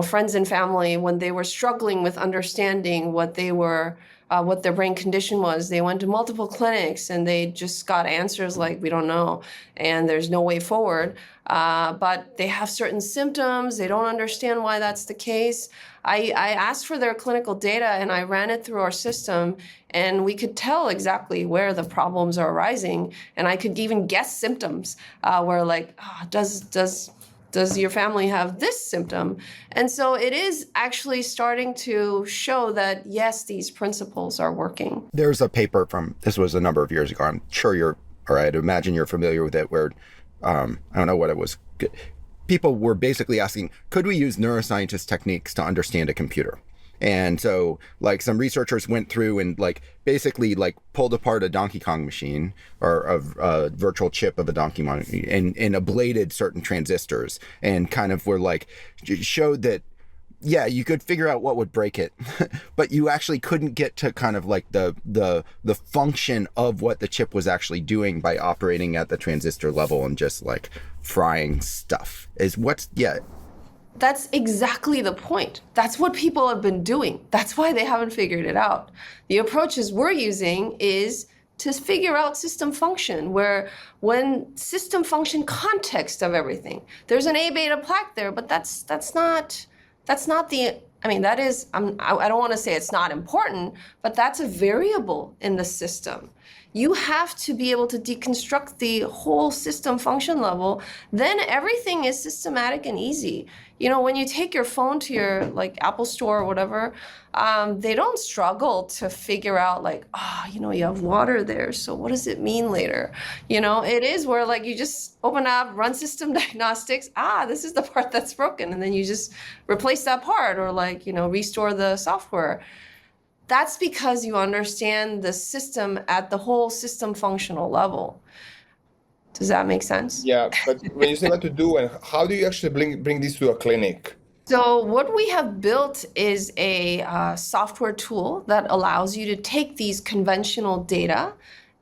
friends and family when they were struggling with understanding what their brain condition was. They went to multiple clinics and they just got answers like, we don't know, and there's no way forward. But they have certain symptoms. They don't understand why that's the case. I asked for their clinical data and I ran it through our system, and we could tell exactly where the problems are arising. And I could even guess symptoms where like, does your family have this symptom? And so it is actually starting to show that, yes, these principles are working. There's a paper this was a number of years ago. I'm sure I'd imagine you're familiar with it, where I don't know what it was. People were basically asking, could we use neuroscientist techniques to understand a computer? And so like some researchers went through and like basically like pulled apart a Donkey Kong machine or a virtual chip of a Donkey Kong and ablated certain transistors and kind of were like showed that, yeah, you could figure out what would break it, but you actually couldn't get to kind of like the function of what the chip was actually doing by operating at the transistor level and just like frying stuff. That's exactly the point. That's what people have been doing. That's why they haven't figured it out. The approaches we're using is to figure out system function, where when system function context of everything, there's an A beta plaque there, but that's not the, that is, I don't want to say it's not important, but that's a variable in the system. You have to be able to deconstruct the whole system function level. Then everything is systematic and easy. When you take your phone to your like Apple Store or whatever, they don't struggle to figure out like, you have water there, so what does it mean later? It is where like you just open up, run system diagnostics. This is the part that's broken, and then you just replace that part or like, restore the software. That's because you understand the system at the whole system functional level. Does that make sense? Yeah, but when you say what to do, and how do you actually bring this to a clinic? So what we have built is a software tool that allows you to take these conventional data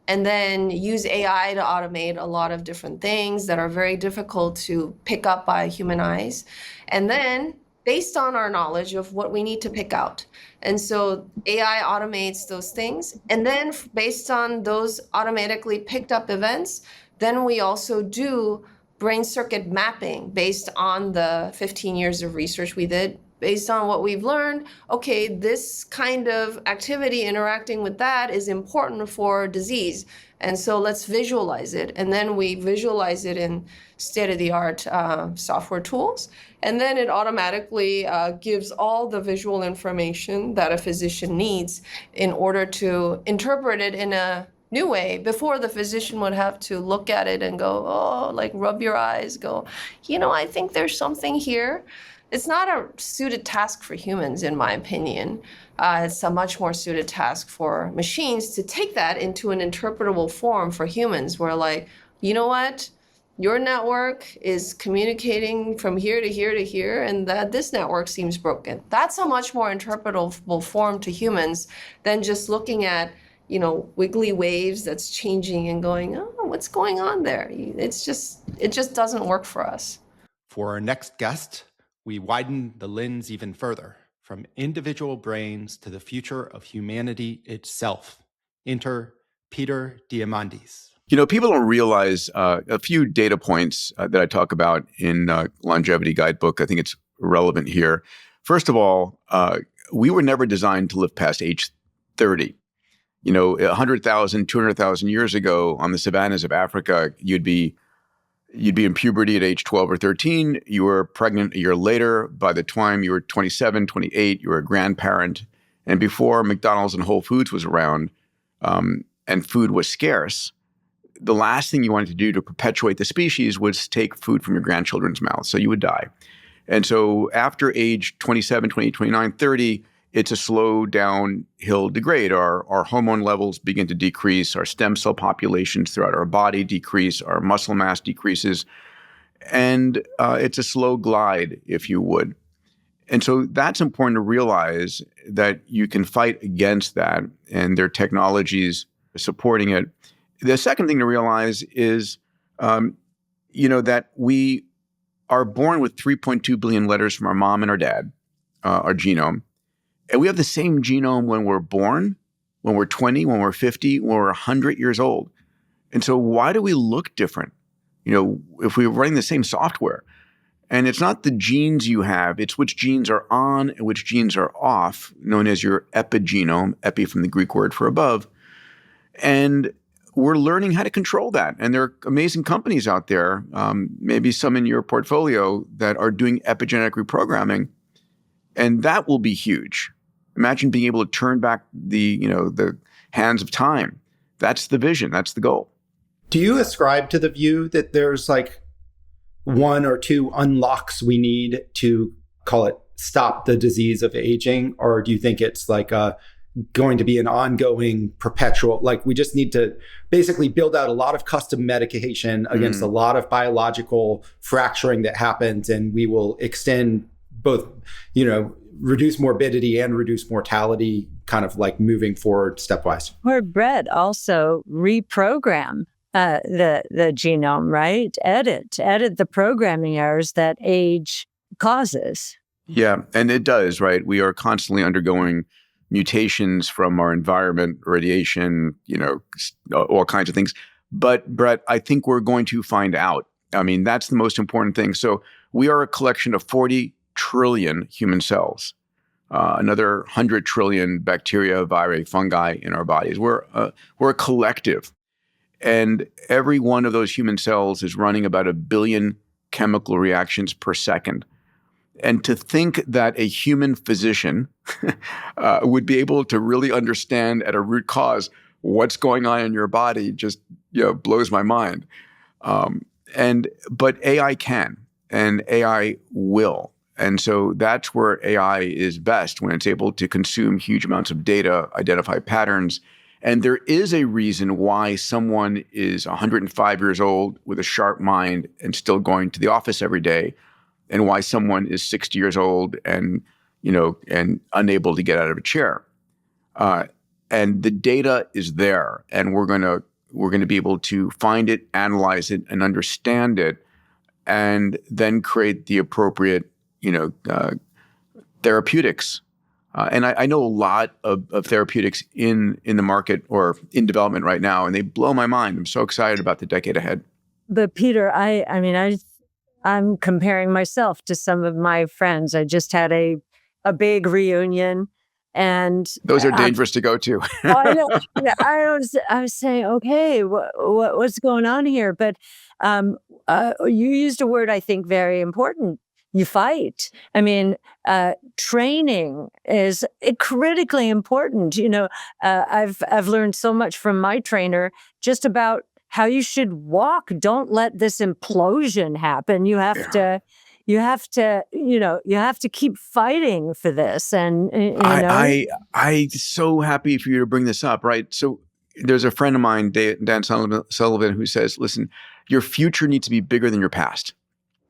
and then use AI to automate a lot of different things that are very difficult to pick up by human eyes. And then based on our knowledge of what we need to pick out. And so AI automates those things. And then based on those automatically picked up events, then we also do brain circuit mapping based on the 15 years of research we did. Based on what we've learned, okay, this kind of activity interacting with that is important for disease. And so let's visualize it. And then we visualize it in state-of-the-art software tools. And then it automatically gives all the visual information that a physician needs in order to interpret it in a new way. Before, the physician would have to look at it and go, like rub your eyes, go, I think there's something here. It's not a suited task for humans, in my opinion. It's a much more suited task for machines to take that into an interpretable form for humans, where like, you know what? Your network is communicating from here to here to here, and that this network seems broken. That's a much more interpretable form to humans than just looking at, wiggly waves that's changing and going, what's going on there? It just doesn't work for us. For our next guest, we widen the lens even further, from individual brains to the future of humanity itself. Enter Peter Diamandis. People don't realize a few data points that I talk about in Longevity Guidebook. I think it's relevant here. First of all, we were never designed to live past age 30. 100,000, 200,000 years ago on the savannas of Africa, you'd be in puberty at age 12 or 13. You were pregnant a year later. By the time you were 27, 28, you were a grandparent. And before McDonald's and Whole Foods was around, and food was scarce, the last thing you wanted to do to perpetuate the species was take food from your grandchildren's mouths. So you would die. And so after age 27, 28, 29, 30, it's a slow downhill degrade. Our hormone levels begin to decrease. Our stem cell populations throughout our body decrease. Our muscle mass decreases. And it's a slow glide, if you would. And so that's important to realize that you can fight against that, and there are technologies supporting it. The second thing to realize is, that we are born with 3.2 billion letters from our mom and our dad, our genome. And we have the same genome when we're born, when we're 20, when we're 50, when we're 100 years old. And so why do we look different? If we're running the same software. And it's not the genes you have, it's which genes are on and which genes are off, known as your epigenome, epi from the Greek word for above. And we're learning how to control that. And there are amazing companies out there, maybe some in your portfolio, that are doing epigenetic reprogramming. And that will be huge. Imagine being able to turn back the hands of time. That's the vision. That's the goal. Do you ascribe to the view that there's like one or two unlocks we need to, call it, stop the disease of aging? Or do you think it's like going to be an ongoing, perpetual, like we just need to basically build out a lot of custom medication against a lot of biological fracturing that happens, and we will extend both, reduce morbidity and reduce mortality, kind of like moving forward stepwise? Or Brett, also reprogram the genome, right? Edit the programming errors that age causes. Yeah, and it does, right? We are constantly undergoing mutations from our environment, radiation, all kinds of things. But Brett, I think we're going to find out. I mean, that's the most important thing. So we are a collection of 40 trillion human cells, another 100 trillion bacteria, viri, fungi in our bodies. We're a collective. And every one of those human cells is running about 1 billion chemical reactions per second. And to think that a human physician would be able to really understand at a root cause what's going on in your body just blows my mind. But AI can, and AI will. And so that's where AI is best, when it's able to consume huge amounts of data, identify patterns. And there is a reason why someone is 105 years old with a sharp mind and still going to the office every day, and why someone is 60 years old and unable to get out of a chair. And the data is there, and we're going to be able to find it, analyze it, and understand it, and then create the appropriate therapeutics. And I know a lot of therapeutics in the market or in development right now, and they blow my mind. I'm so excited about the decade ahead. But Peter, I'm comparing myself to some of my friends. I just had a big reunion, and those are dangerous to go to. I know. Yeah, I was saying, okay, what's going on here? But you used a word I think very important. You fight. Training is critically important. I've learned so much from my trainer just about how you should walk. Don't let this implosion happen. You have to keep fighting for this. And I'm so happy for you to bring this up. Right. So there's a friend of mine, Dan Sullivan, who says, listen, your future needs to be bigger than your past.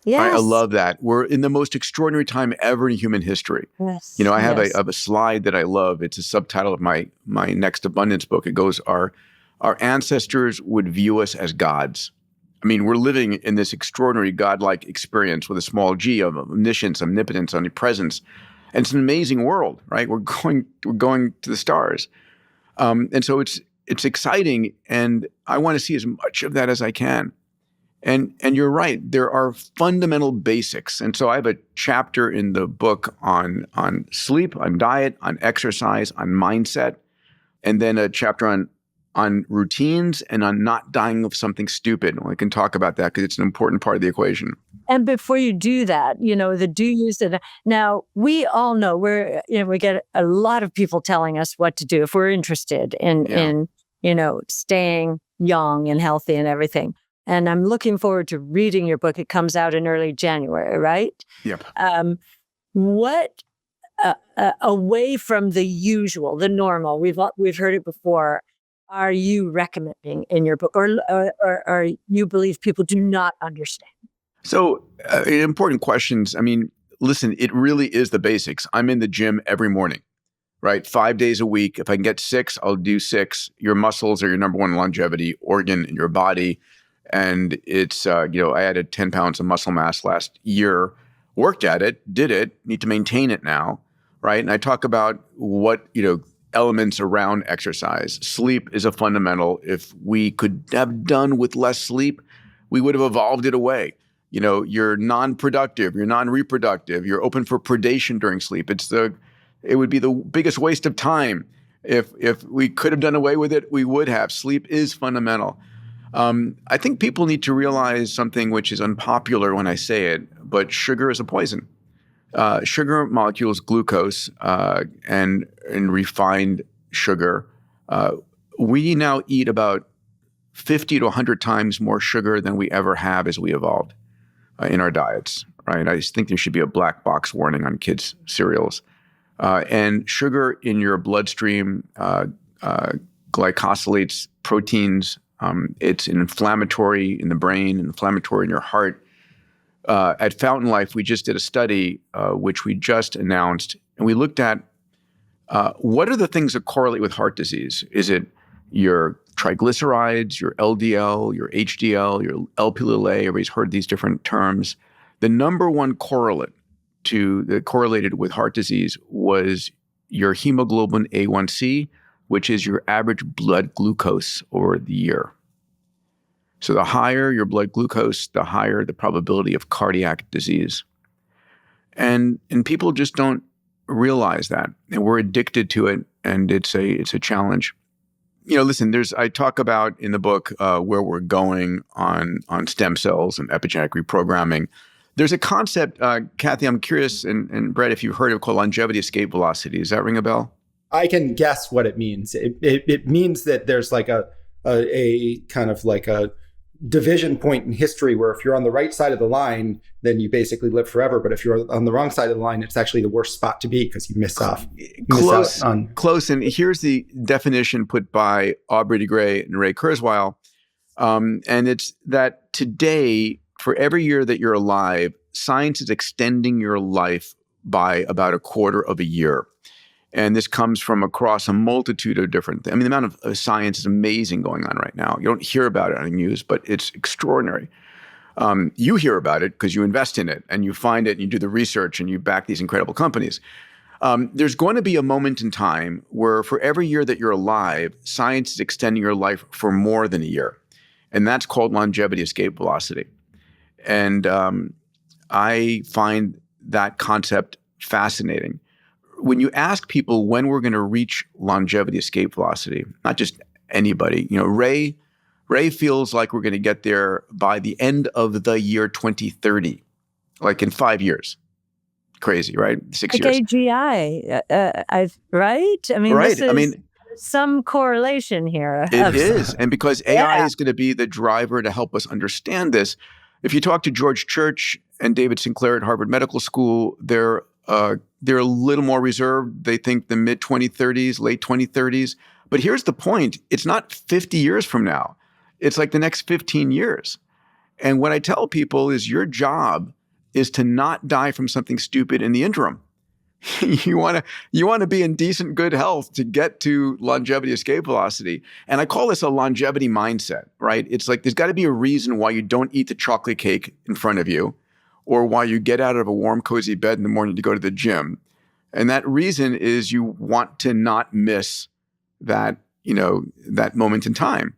Yes. I love that. We're in the most extraordinary time ever in human history. Yes. I have a slide that I love. It's a subtitle of my next abundance book. It goes, our ancestors would view us as gods. We're living in this extraordinary godlike experience with a small g of omniscience, omnipotence, omnipresence. And it's an amazing world, right? We're going to the stars. And so it's exciting, and I want to see as much of that as I can. And you're right, there are fundamental basics. And so I have a chapter in the book on sleep, on diet, on exercise, on mindset, and then a chapter on routines and on not dying of something stupid. We can talk about that because it's an important part of the equation. And before you do that, the do-use. Now, we all know we get a lot of people telling us what to do if we're interested in staying young and healthy and everything. And I'm looking forward to reading your book. It comes out in early January, right? Yep. What away from the usual, the normal, we've heard it before, are you recommending in your book, or you believe people do not understand? So important questions. I mean, listen, it really is the basics. I'm in the gym every morning, right? 5 days a week. If I can get 6, I'll do 6. Your muscles are your number one longevity organ in your body. And it's, I added 10 pounds of muscle mass last year, worked at it, did it, need to maintain it now, right? And I talk about what, elements around exercise. Sleep is a fundamental. If we could have done with less sleep, we would have evolved it away. You're non-productive, you're non-reproductive, you're open for predation during sleep. It would be the biggest waste of time. If we could have done away with it, we would have. Sleep is fundamental. I think people need to realize something which is unpopular when I say it, but sugar is a poison. Sugar molecules, glucose, and refined sugar. We now eat about 50 to 100 times more sugar than we ever have as we evolved in our diets, right? I just think there should be a black box warning on kids' cereals. And sugar in your bloodstream glycosylates proteins. It's an inflammatory in the brain, inflammatory in your heart. At Fountain Life, we just did a study, which we just announced, and we looked at what are the things that correlate with heart disease? Is it your triglycerides, your LDL, your HDL, your Lp(a)? Everybody's heard these different terms. The number one correlate that correlated with heart disease was your hemoglobin A1C, which is your average blood glucose over the year. So the higher your blood glucose, the higher the probability of cardiac disease. And people just don't realize that. And we're addicted to it, and it's a challenge. Listen, I talk about in the book where we're going on stem cells and epigenetic reprogramming. There's a concept, Kathy, I'm curious, and Brett, if you've heard of, called longevity escape velocity. Does that ring a bell? I can guess what it means. It means that there's like a kind of like a division point in history where if you're on the right side of the line, then you basically live forever. But if you're on the wrong side of the line, it's actually the worst spot to be because you miss out on. Close. And here's the definition put by Aubrey de Grey and Ray Kurzweil. And it's that today, for every year that you're alive, science is extending your life by about a quarter of a year. And this comes from across a multitude of different things. I mean, the amount of science is amazing going on right now. You don't hear about it on the news, but it's extraordinary. You hear about it because you invest in it and you find it and you do the research and you back these incredible companies. There's going to be a moment in time where for every year that you're alive, science is extending your life for more than a year. And that's called longevity escape velocity. And I find that concept fascinating. When you ask people when we're going to reach longevity escape velocity, not just anybody, Ray feels like we're going to get there by the end of the year 2030, like in 5 years. Crazy, right? 6 years. AGI, right? I mean, right. Some correlation here. It is. And because AI is going to be the driver to help us understand this, if you talk to George Church and David Sinclair at Harvard Medical School, they're a little more reserved. They think the mid-2030s, late 2030s. But here's the point. It's not 50 years from now. It's like the next 15 years. And what I tell people is your job is to not die from something stupid in the interim. You want to be in decent, good health to get to longevity escape velocity. And I call this a longevity mindset, right? It's like there's got to be a reason why you don't eat the chocolate cake in front of you, or why you get out of a warm, cozy bed in the morning to go to the gym. And that reason is you want to not miss that, that moment in time.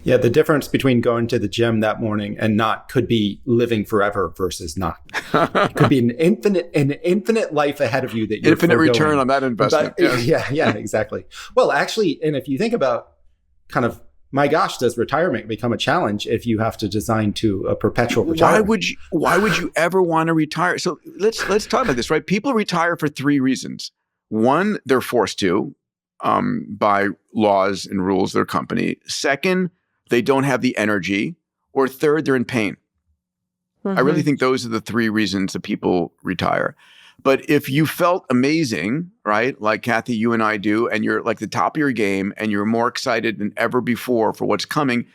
Yeah, the difference between going to the gym that morning and not could be living forever versus not. It could be an infinite life ahead of you that you're infinite foregoing. return on that investment. But, yeah, exactly. Well, actually, and if you think about kind of, my gosh, does retirement become a challenge if you have to design to a perpetual retirement? Why would you ever want to retire? So let's talk about this, right? People retire for three reasons. One, they're forced to by laws and rules of their company. Second, they don't have the energy. Or third, they're in pain. Mm-hmm. I really think those are the three reasons that people retire. But if you felt amazing, right, like Kathy, you and I do, and you're like the top of your game and you're more excited than ever before for what's coming,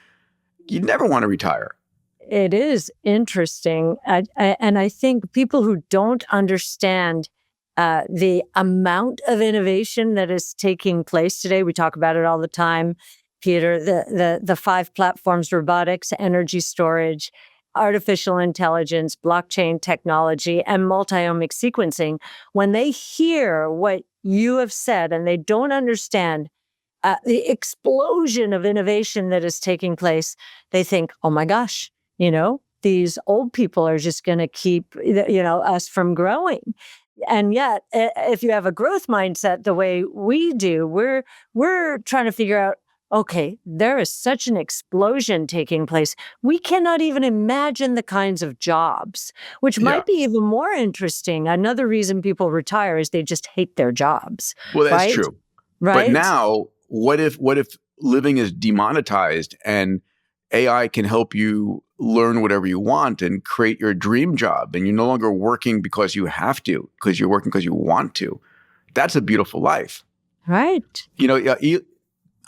you'd never want to retire. It is interesting. And I think people who don't understand the amount of innovation that is taking place today, we talk about it all the time, Peter, the 5 platforms: robotics, energy storage, artificial intelligence, blockchain technology, and multi-omic sequencing. When they hear what you have said and they don't understand the explosion of innovation that is taking place, they think, oh my gosh, these old people are just going to keep, us from growing. And yet, if you have a growth mindset the way we do, we're trying to figure out, okay, there is such an explosion taking place. We cannot even imagine the kinds of jobs, which might be even more interesting. Another reason people retire is they just hate their jobs. Well, that's right? true. Right. But now, what if living is demonetized and AI can help you learn whatever you want and create your dream job, and you're no longer working because you have to, because you're working because you want to? That's a beautiful life. Right.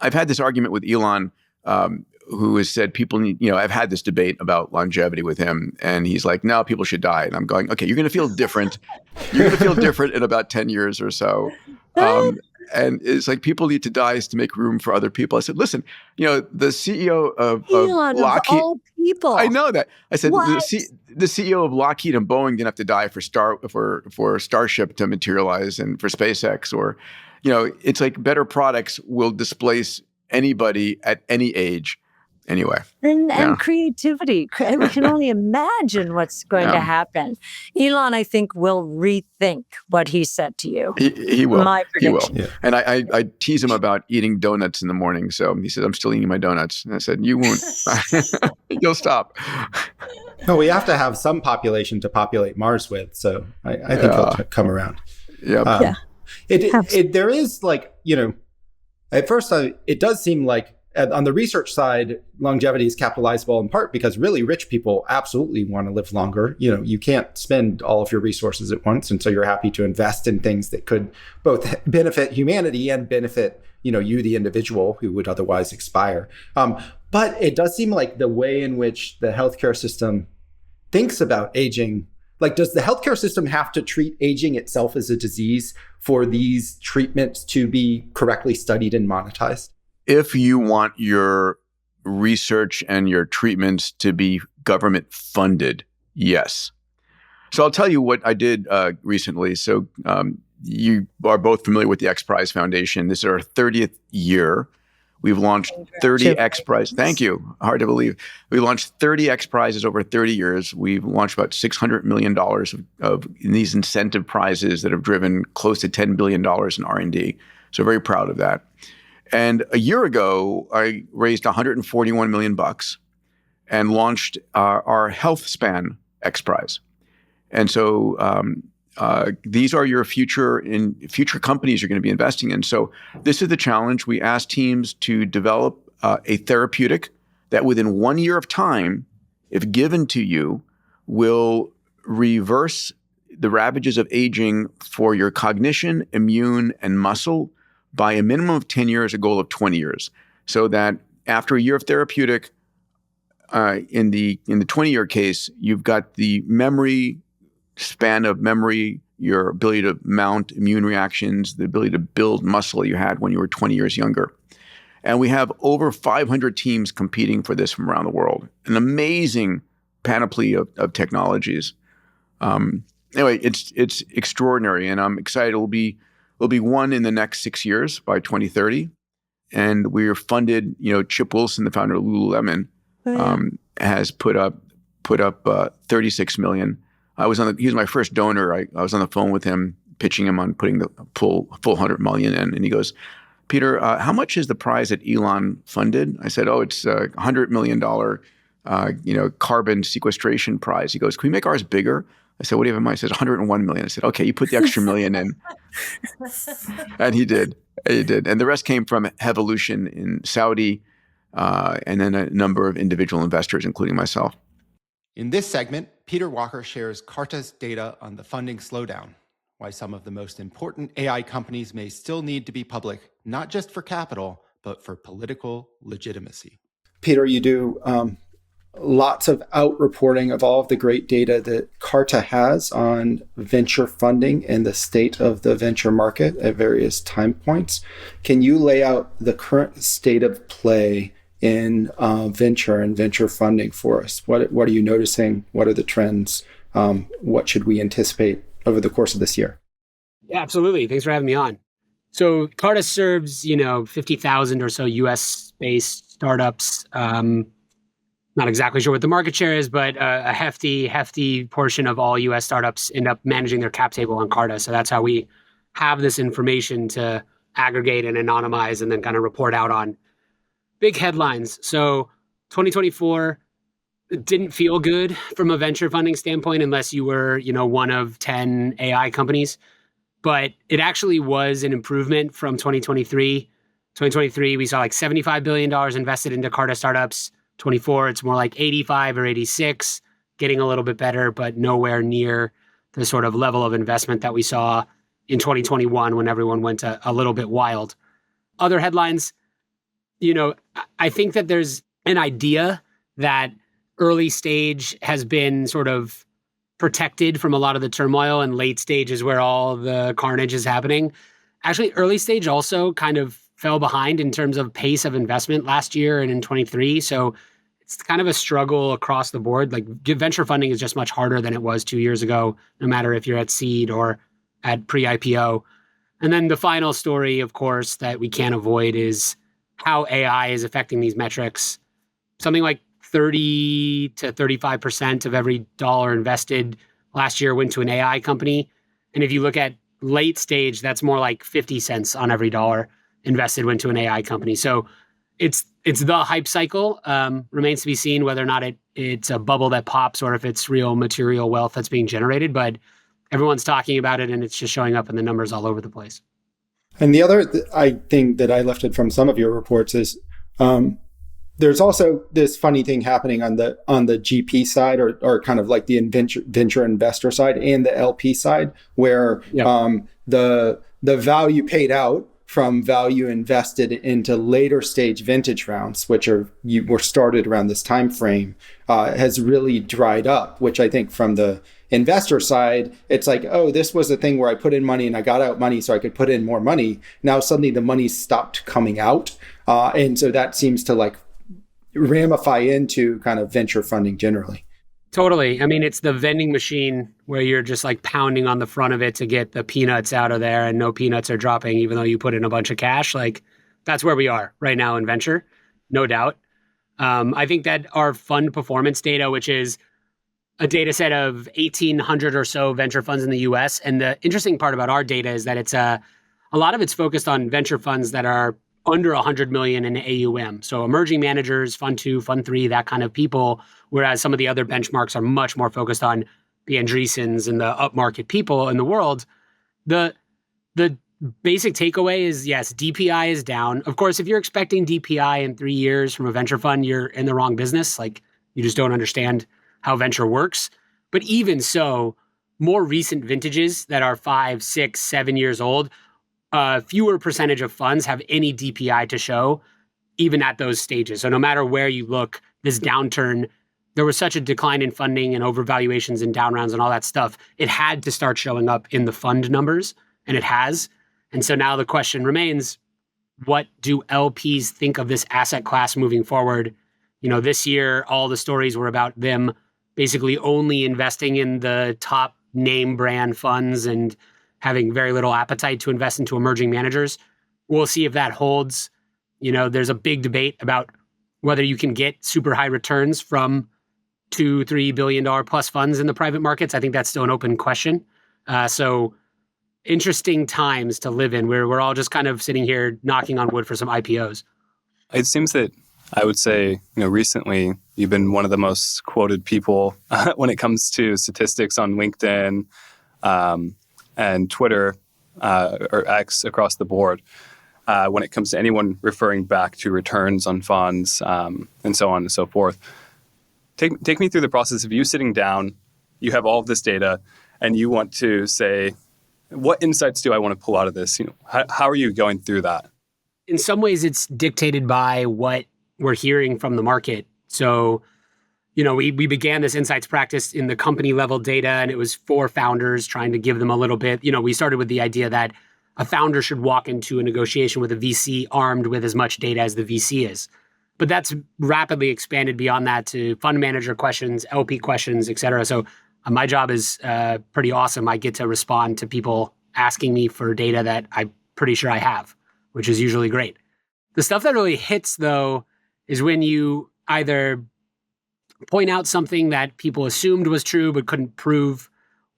I've had this argument with Elon, who has said people need, I've had this debate about longevity with him, and he's like, no, people should die. And I'm going, okay, you're going to feel different. You're going to feel different in about 10 years or so. And it's like, people need to die to make room for other people. I said, listen, the CEO of Elon, Lockheed, of all people. I know that. I said, What? the CEO of Lockheed and Boeing didn't have to die for Starship to materialize and for SpaceX, or, it's like better products will displace anybody at any age. Anyway. And creativity. We can only imagine what's going to happen. Elon, I think, will rethink what he said to you. He will. My prediction. He will. Yeah. And I tease him about eating donuts in the morning. So he says, I'm still eating my donuts. And I said, you won't. You'll stop. No, we have to have some population to populate Mars with. So I think he'll come around. Yeah. There is at first it does seem like on the research side, longevity is capitalizable in part because really rich people absolutely want to live longer. You can't spend all of your resources at once. And so you're happy to invest in things that could both benefit humanity and benefit, you, the individual who would otherwise expire. But it does seem like the way in which the healthcare system thinks about aging, like, does the healthcare system have to treat aging itself as a disease for these treatments to be correctly studied and monetized? If you want your research and your treatments to be government funded, yes. So I'll tell you what I did recently. So you are both familiar with the X Prize Foundation. This is our 30th year. We've launched 30 X Prizes. Thank you. Hard to believe. We launched 30 X Prizes over 30 years. We've launched about $600 million of these incentive prizes that have driven close to $10 billion in R&D. So very proud of that. And a year ago, I raised $141 million and launched our Health Span X Prize. And so these are your future companies you're going to be investing in. So this is the challenge. We asked teams to develop a therapeutic that within 1 year of time, if given to you, will reverse the ravages of aging for your cognition, immune, and muscle by a minimum of 10 years, a goal of 20 years. So that after a year of therapeutic, in the 20-year case, you've got the span of memory, your ability to mount immune reactions, the ability to build muscle you had when you were 20 years younger. And we have over 500 teams competing for this from around the world. An amazing panoply of technologies. Anyway, it's extraordinary, and I'm excited. It'll be one in the next 6 years by 2030. and we're funded. Chip Wilson, the founder of Lululemon, has put up 36 million. He was my first donor. I was on the phone with him, pitching him on putting the full 100 million in, and he goes, "Peter, how much is the prize that Elon funded?" I said, "Oh, it's $100 million, carbon sequestration prize." He goes, "Can we make ours bigger?" I said, "What do you have in mind?" He says, 101 million. I said, "Okay, you put the extra million in." And he did. And the rest came from Hevolution in Saudi, and then a number of individual investors, including myself. In this segment, Peter Walker shares Carta's data on the funding slowdown, why some of the most important AI companies may still need to be public, not just for capital, but for political legitimacy. Peter, you do lots of out-reporting of all of the great data that Carta has on venture funding and the state of the venture market at various time points. Can you lay out the current state of play in venture and venture funding for us? What are you noticing? What are the trends? What should we anticipate over the course of this year? Yeah, absolutely. Thanks for having me on. So Carta serves, 50,000 or so US-based startups. Not exactly sure what the market share is, but a hefty portion of all US startups end up managing their cap table on Carta. So that's how we have this information to aggregate and anonymize and then kind of report out on. Big headlines. So 2024 didn't feel good from a venture funding standpoint unless you were, one of 10 AI companies. But it actually was an improvement from 2023. 2023, we saw like $75 billion invested into Carta startups. 24, it's more like 85 or 86, getting a little bit better, but nowhere near the sort of level of investment that we saw in 2021 when everyone went a little bit wild. Other headlines, I think that there's an idea that early stage has been sort of protected from a lot of the turmoil, and late stage is where all the carnage is happening. Actually, early stage also kind of fell behind in terms of pace of investment last year and in 23. So it's kind of a struggle across the board. Like venture funding is just much harder than it was 2 years ago, no matter if you're at seed or at pre-IPO. And then the final story, of course, that we can't avoid is how AI is affecting these metrics. Something like 30 to 35% of every dollar invested last year went to an AI company. And if you look at late stage, that's more like 50 cents on every dollar invested went to an AI company. So it's the hype cycle. Remains to be seen whether or not it's a bubble that pops or if it's real material wealth that's being generated. But everyone's talking about it, and it's just showing up in the numbers all over the place. And the other thing that I lifted from some of your reports is there's also this funny thing happening on the GP side or kind of like the venture investor side and the LP side, where the value paid out from value invested into later stage vintage rounds, which were started around this time frame, has really dried up, which I think from the investor side, it's like, oh, this was a thing where I put in money and I got out money so I could put in more money. Now suddenly the money stopped coming out. And so that seems to like ramify into kind of venture funding generally. Totally. I mean, it's the vending machine where you're just like pounding on the front of it to get the peanuts out of there, and no peanuts are dropping, even though you put in a bunch of cash. Like that's where we are right now in venture, no doubt. I think that our fund performance data, which is a data set of 1,800 or so venture funds in the US. And the interesting part about our data is that it's a lot of it's focused on venture funds that are under 100 million in AUM. So emerging managers, fund 2, fund 3, that kind of people, whereas some of the other benchmarks are much more focused on the Andreessens and the upmarket people in the world. The basic takeaway is, yes, DPI is down. Of course, if you're expecting DPI in 3 years from a venture fund, you're in the wrong business. Like you just don't understand how venture works. But even so, more recent vintages that are 5, 6, 7 years old, fewer percentage of funds have any DPI to show, even at those stages. So no matter where you look, this downturn, there was such a decline in funding and overvaluations and down rounds and all that stuff. It had to start showing up in the fund numbers, and it has. And so now the question remains, what do LPs think of this asset class moving forward? This year, all the stories were about them basically only investing in the top name brand funds and having very little appetite to invest into emerging managers. We'll see if that holds. There's a big debate about whether you can get super high returns from $2-3 billion plus funds in the private markets. I think that's still an open question. So interesting times to live in, where we're all just kind of sitting here knocking on wood for some IPOs. It seems that I would say, recently you've been one of the most quoted people when it comes to statistics on LinkedIn and Twitter or X across the board. When it comes to anyone referring back to returns on funds and so on and so forth. Take me through the process of you sitting down, you have all of this data, and you want to say, what insights do I want to pull out of this? How are you going through that? In some ways, it's dictated by what we're hearing from the market. So, we began this insights practice in the company level data, and it was for founders, trying to give them a little bit. We started with the idea that a founder should walk into a negotiation with a VC armed with as much data as the VC is. But that's rapidly expanded beyond that to fund manager questions, LP questions, et cetera. So my job is pretty awesome. I get to respond to people asking me for data that I'm pretty sure I have, which is usually great. The stuff that really hits, though, is when you either point out something that people assumed was true but couldn't prove,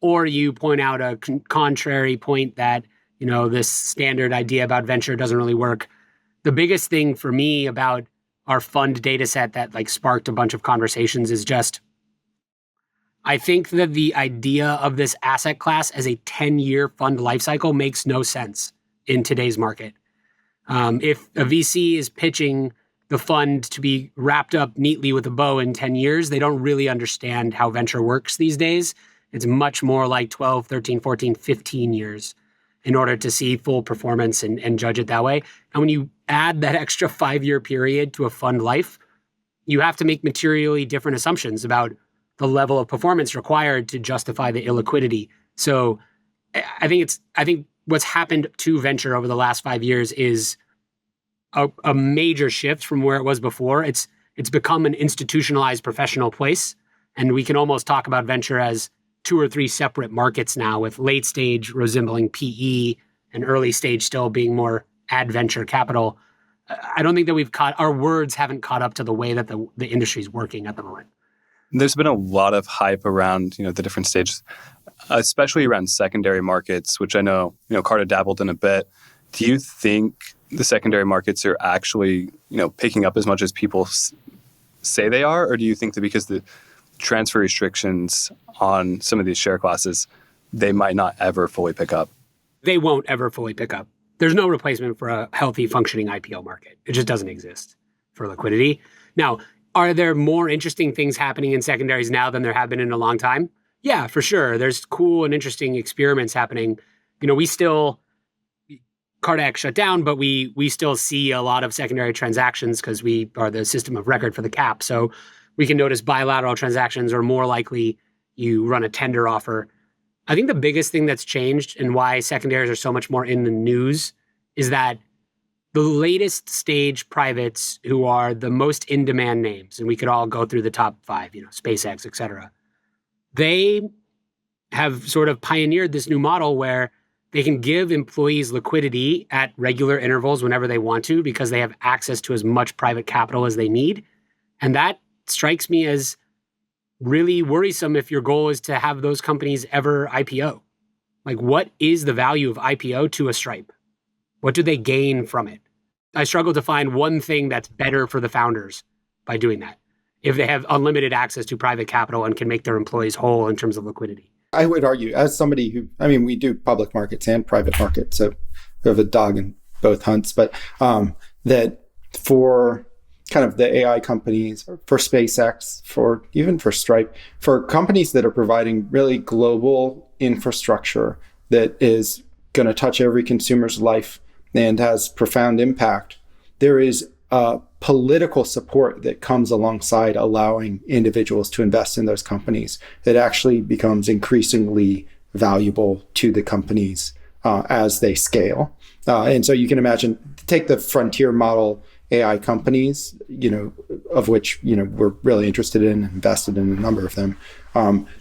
or you point out a contrary point that, this standard idea about venture doesn't really work. The biggest thing for me about our fund data set that sparked a bunch of conversations is just, I think that the idea of this asset class as a 10-year fund lifecycle makes no sense in today's market. If a VC is pitching the fund to be wrapped up neatly with a bow in 10 years, they don't really understand how venture works these days. It's much more like 12, 13, 14, 15 years in order to see full performance and judge it that way. And when you add that extra 5-year period to a fund life, you have to make materially different assumptions about the level of performance required to justify the illiquidity. So I think what's happened to venture over the last 5 years is a major shift from where it was before. It's become an institutionalized professional place. And we can almost talk about venture as 2 or 3 separate markets now, with late stage resembling PE and early stage still being more adventure capital. I don't think that our words haven't caught up to the way that the industry is working at the moment. There's been a lot of hype around, the different stages, especially around secondary markets, which I know, Carta dabbled in a bit. Do you think the secondary markets are actually, picking up as much as people say they are? Or do you think that because the transfer restrictions on some of these share classes, they might not ever fully pick up? They won't ever fully pick up. There's no replacement for a healthy, functioning IPO market. It just doesn't exist for liquidity. Now, are there more interesting things happening in secondaries now than there have been in a long time? Yeah, for sure. There's cool and interesting experiments happening. We still, Cardex shut down, but we still see a lot of secondary transactions because we are the system of record for the cap. So we can notice bilateral transactions are more likely. You run a tender offer. I think the biggest thing that's changed and why secondaries are so much more in the news is that the latest stage privates, who are the most in-demand names, and we could all go through the top 5, SpaceX, et cetera, they have sort of pioneered this new model where they can give employees liquidity at regular intervals whenever they want to, because they have access to as much private capital as they need. And that strikes me as really worrisome if your goal is to have those companies ever IPO. What is the value of IPO to a Stripe? What do they gain from it? I struggle to find one thing that's better for the founders by doing that, if they have unlimited access to private capital and can make their employees whole in terms of liquidity. I would argue, as somebody who, we do public markets and private markets, so we have a dog in both hunts, but that for kind of the AI companies, for SpaceX, even for Stripe, for companies that are providing really global infrastructure that is going to touch every consumer's life and has profound impact, there is political support that comes alongside allowing individuals to invest in those companies that actually becomes increasingly valuable to the companies as they scale. And so you can imagine, take the frontier model AI companies, of which, we're really interested in and invested in a number of them.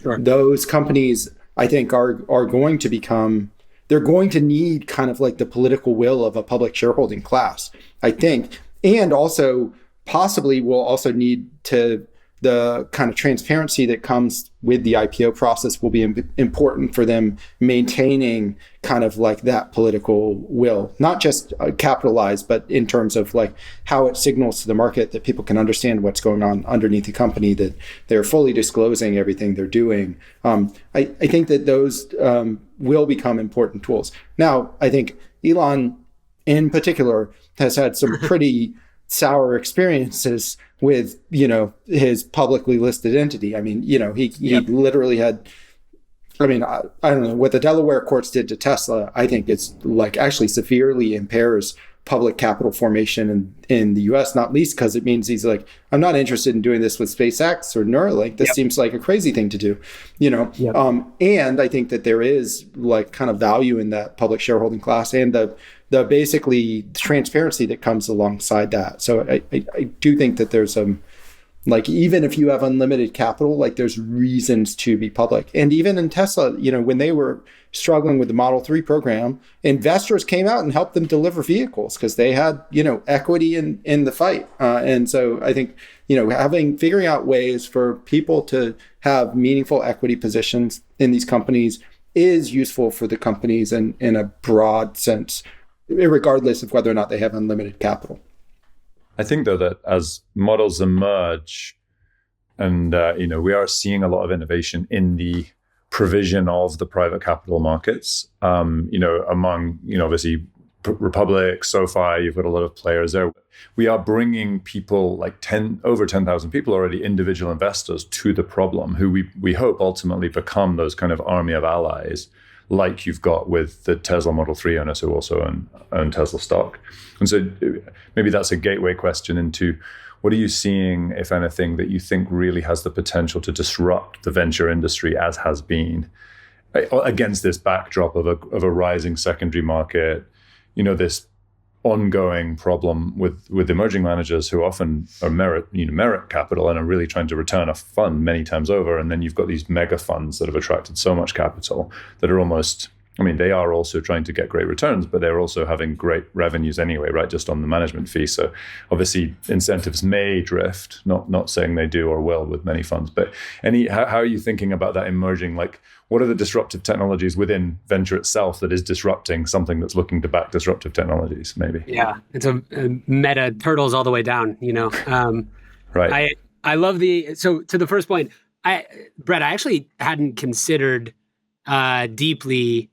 Sure. Those companies, I think, are going to become, they're going to need kind of like the political will of a public shareholding class. I think And also possibly we'll also need to, the kind of transparency that comes with the IPO process will be important for them maintaining kind of like that political will, not just capitalized, but in terms of like how it signals to the market that people can understand what's going on underneath the company, that they're fully disclosing everything they're doing. I think that those will become important tools. Now, I think Elon in particular has had some pretty sour experiences with, his publicly listed entity. I mean, he literally had, I don't know what the Delaware courts did to Tesla. I think it's like actually severely impairs public capital formation in the US, not least because it means he's like, I'm not interested in doing this with SpaceX or Neuralink. This seems like a crazy thing to do, and I think that there is like kind of value in that public shareholding class and the basically transparency that comes alongside that. So I do think that there's like, even if you have unlimited capital, like there's reasons to be public. And even in Tesla, when they were struggling with the Model 3 program, investors came out and helped them deliver vehicles because they had, equity in the fight. And so I think, figuring out ways for people to have meaningful equity positions in these companies is useful for the companies in a broad sense, regardless of whether or not they have unlimited capital. I think, though, that as models emerge, and we are seeing a lot of innovation in the provision of the private capital markets. Among obviously Republic, SoFi, you've got a lot of players there. We are bringing people like over 10,000 people already, individual investors, to the problem, who we hope ultimately become those kind of army of allies, like you've got with the Tesla Model 3 owners who also own Tesla stock. And so maybe that's a gateway question into what are you seeing, if anything, that you think really has the potential to disrupt the venture industry as has been against this backdrop of a rising secondary market, this ongoing problem with emerging managers who often are merit capital and are really trying to return a fund many times over. And then you've got these mega funds that have attracted so much capital that are almost, they are also trying to get great returns, but they're also having great revenues anyway, right? Just on the management fee. So obviously incentives may drift, not saying they do or will with many funds, but how are you thinking about that emerging? Like, what are the disruptive technologies within venture itself that is disrupting something that's looking to back disruptive technologies, maybe? Yeah, it's a meta turtles all the way down, Right. I love so to the first point, Brett, I actually hadn't considered deeply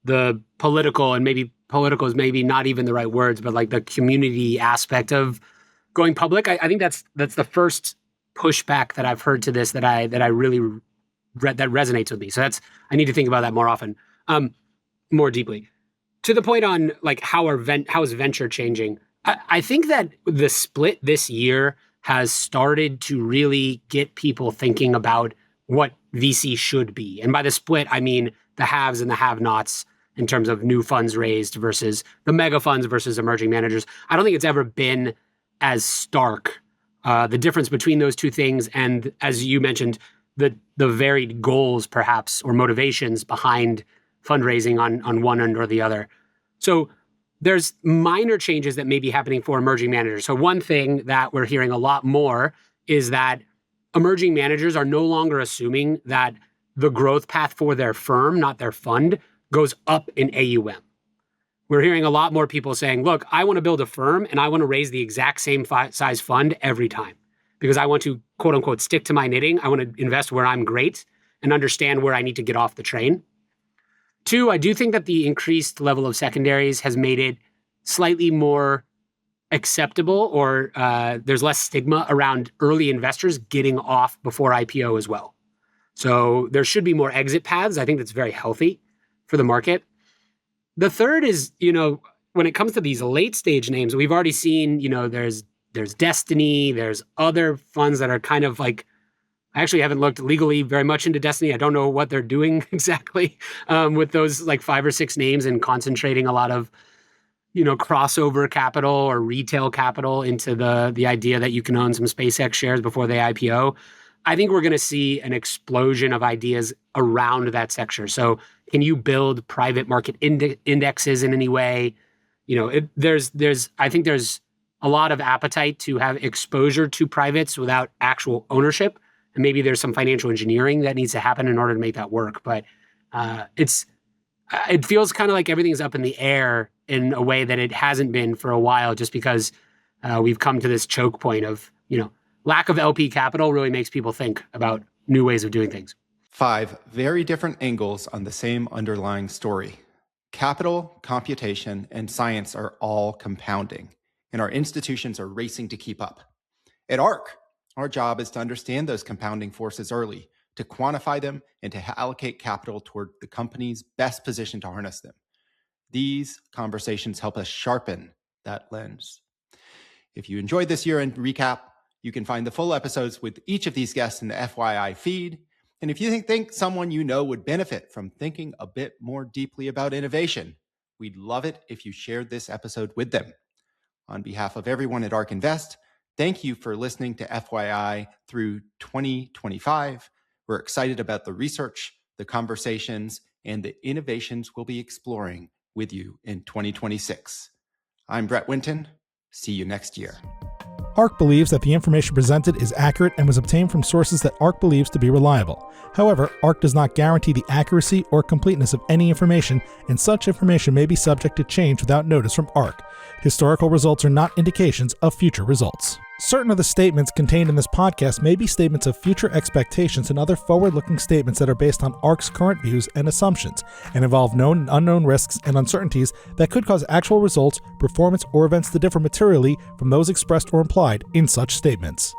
the political, and maybe political is maybe not even the right words, but like the community aspect of going public. I think that's the first pushback that I've heard to this that I really that resonates with me. So I need to think about that more often, more deeply. To the point on like how is venture changing? I think that the split this year has started to really get people thinking about what VC should be. And by the split, I mean the haves and the have-nots in terms of new funds raised versus the mega funds versus emerging managers. I don't think it's ever been as stark, the difference between those two things. And as you mentioned, the varied goals perhaps or motivations behind fundraising on one end or the other. So there's minor changes that may be happening for emerging managers. So one thing that we're hearing a lot more is that emerging managers are no longer assuming that the growth path for their firm, not their fund, goes up in AUM. We're hearing a lot more people saying, look, I want to build a firm and I want to raise the exact same size fund every time because I want to, quote unquote, stick to my knitting. I want to invest where I'm great and understand where I need to get off the train. Two, I do think that the increased level of secondaries has made it slightly more acceptable, or there's less stigma around early investors getting off before IPO as well. So there should be more exit paths. I think that's very healthy for the market. The third is, when it comes to these late stage names, we've already seen, there's Destiny, there's other funds that are kind of like, I actually haven't looked legally very much into Destiny. I don't know what they're doing exactly with those like 5 or 6 names and concentrating a lot of, crossover capital or retail capital into the idea that you can own some SpaceX shares before they IPO. I think we're going to see an explosion of ideas around that sector. So can you build private market indexes in any way? I think there's a lot of appetite to have exposure to privates without actual ownership. And maybe there's some financial engineering that needs to happen in order to make that work. But it feels kind of like everything's up in the air in a way that it hasn't been for a while, just because we've come to this choke point of, lack of LP capital really makes people think about new ways of doing things. 5 very different angles on the same underlying story. Capital, computation, and science are all compounding, and our institutions are racing to keep up. At ARK, our job is to understand those compounding forces early, to quantify them, and to allocate capital toward the companies best positioned to harness them. These conversations help us sharpen that lens. If you enjoyed this year-end recap, you can find the full episodes with each of these guests in the FYI feed. And if you think someone you know would benefit from thinking a bit more deeply about innovation, we'd love it if you shared this episode with them. On behalf of everyone at ARK Invest, thank you for listening to FYI through 2025. We're excited about the research, the conversations, and the innovations we'll be exploring with you in 2026. I'm Brett Winton. See you next year. ARK believes that the information presented is accurate and was obtained from sources that ARK believes to be reliable. However, ARK does not guarantee the accuracy or completeness of any information, and such information may be subject to change without notice from ARK. Historical results are not indications of future results. Certain of the statements contained in this podcast may be statements of future expectations and other forward-looking statements that are based on ARK's current views and assumptions, and involve known and unknown risks and uncertainties that could cause actual results, performance, or events to differ materially from those expressed or implied in such statements.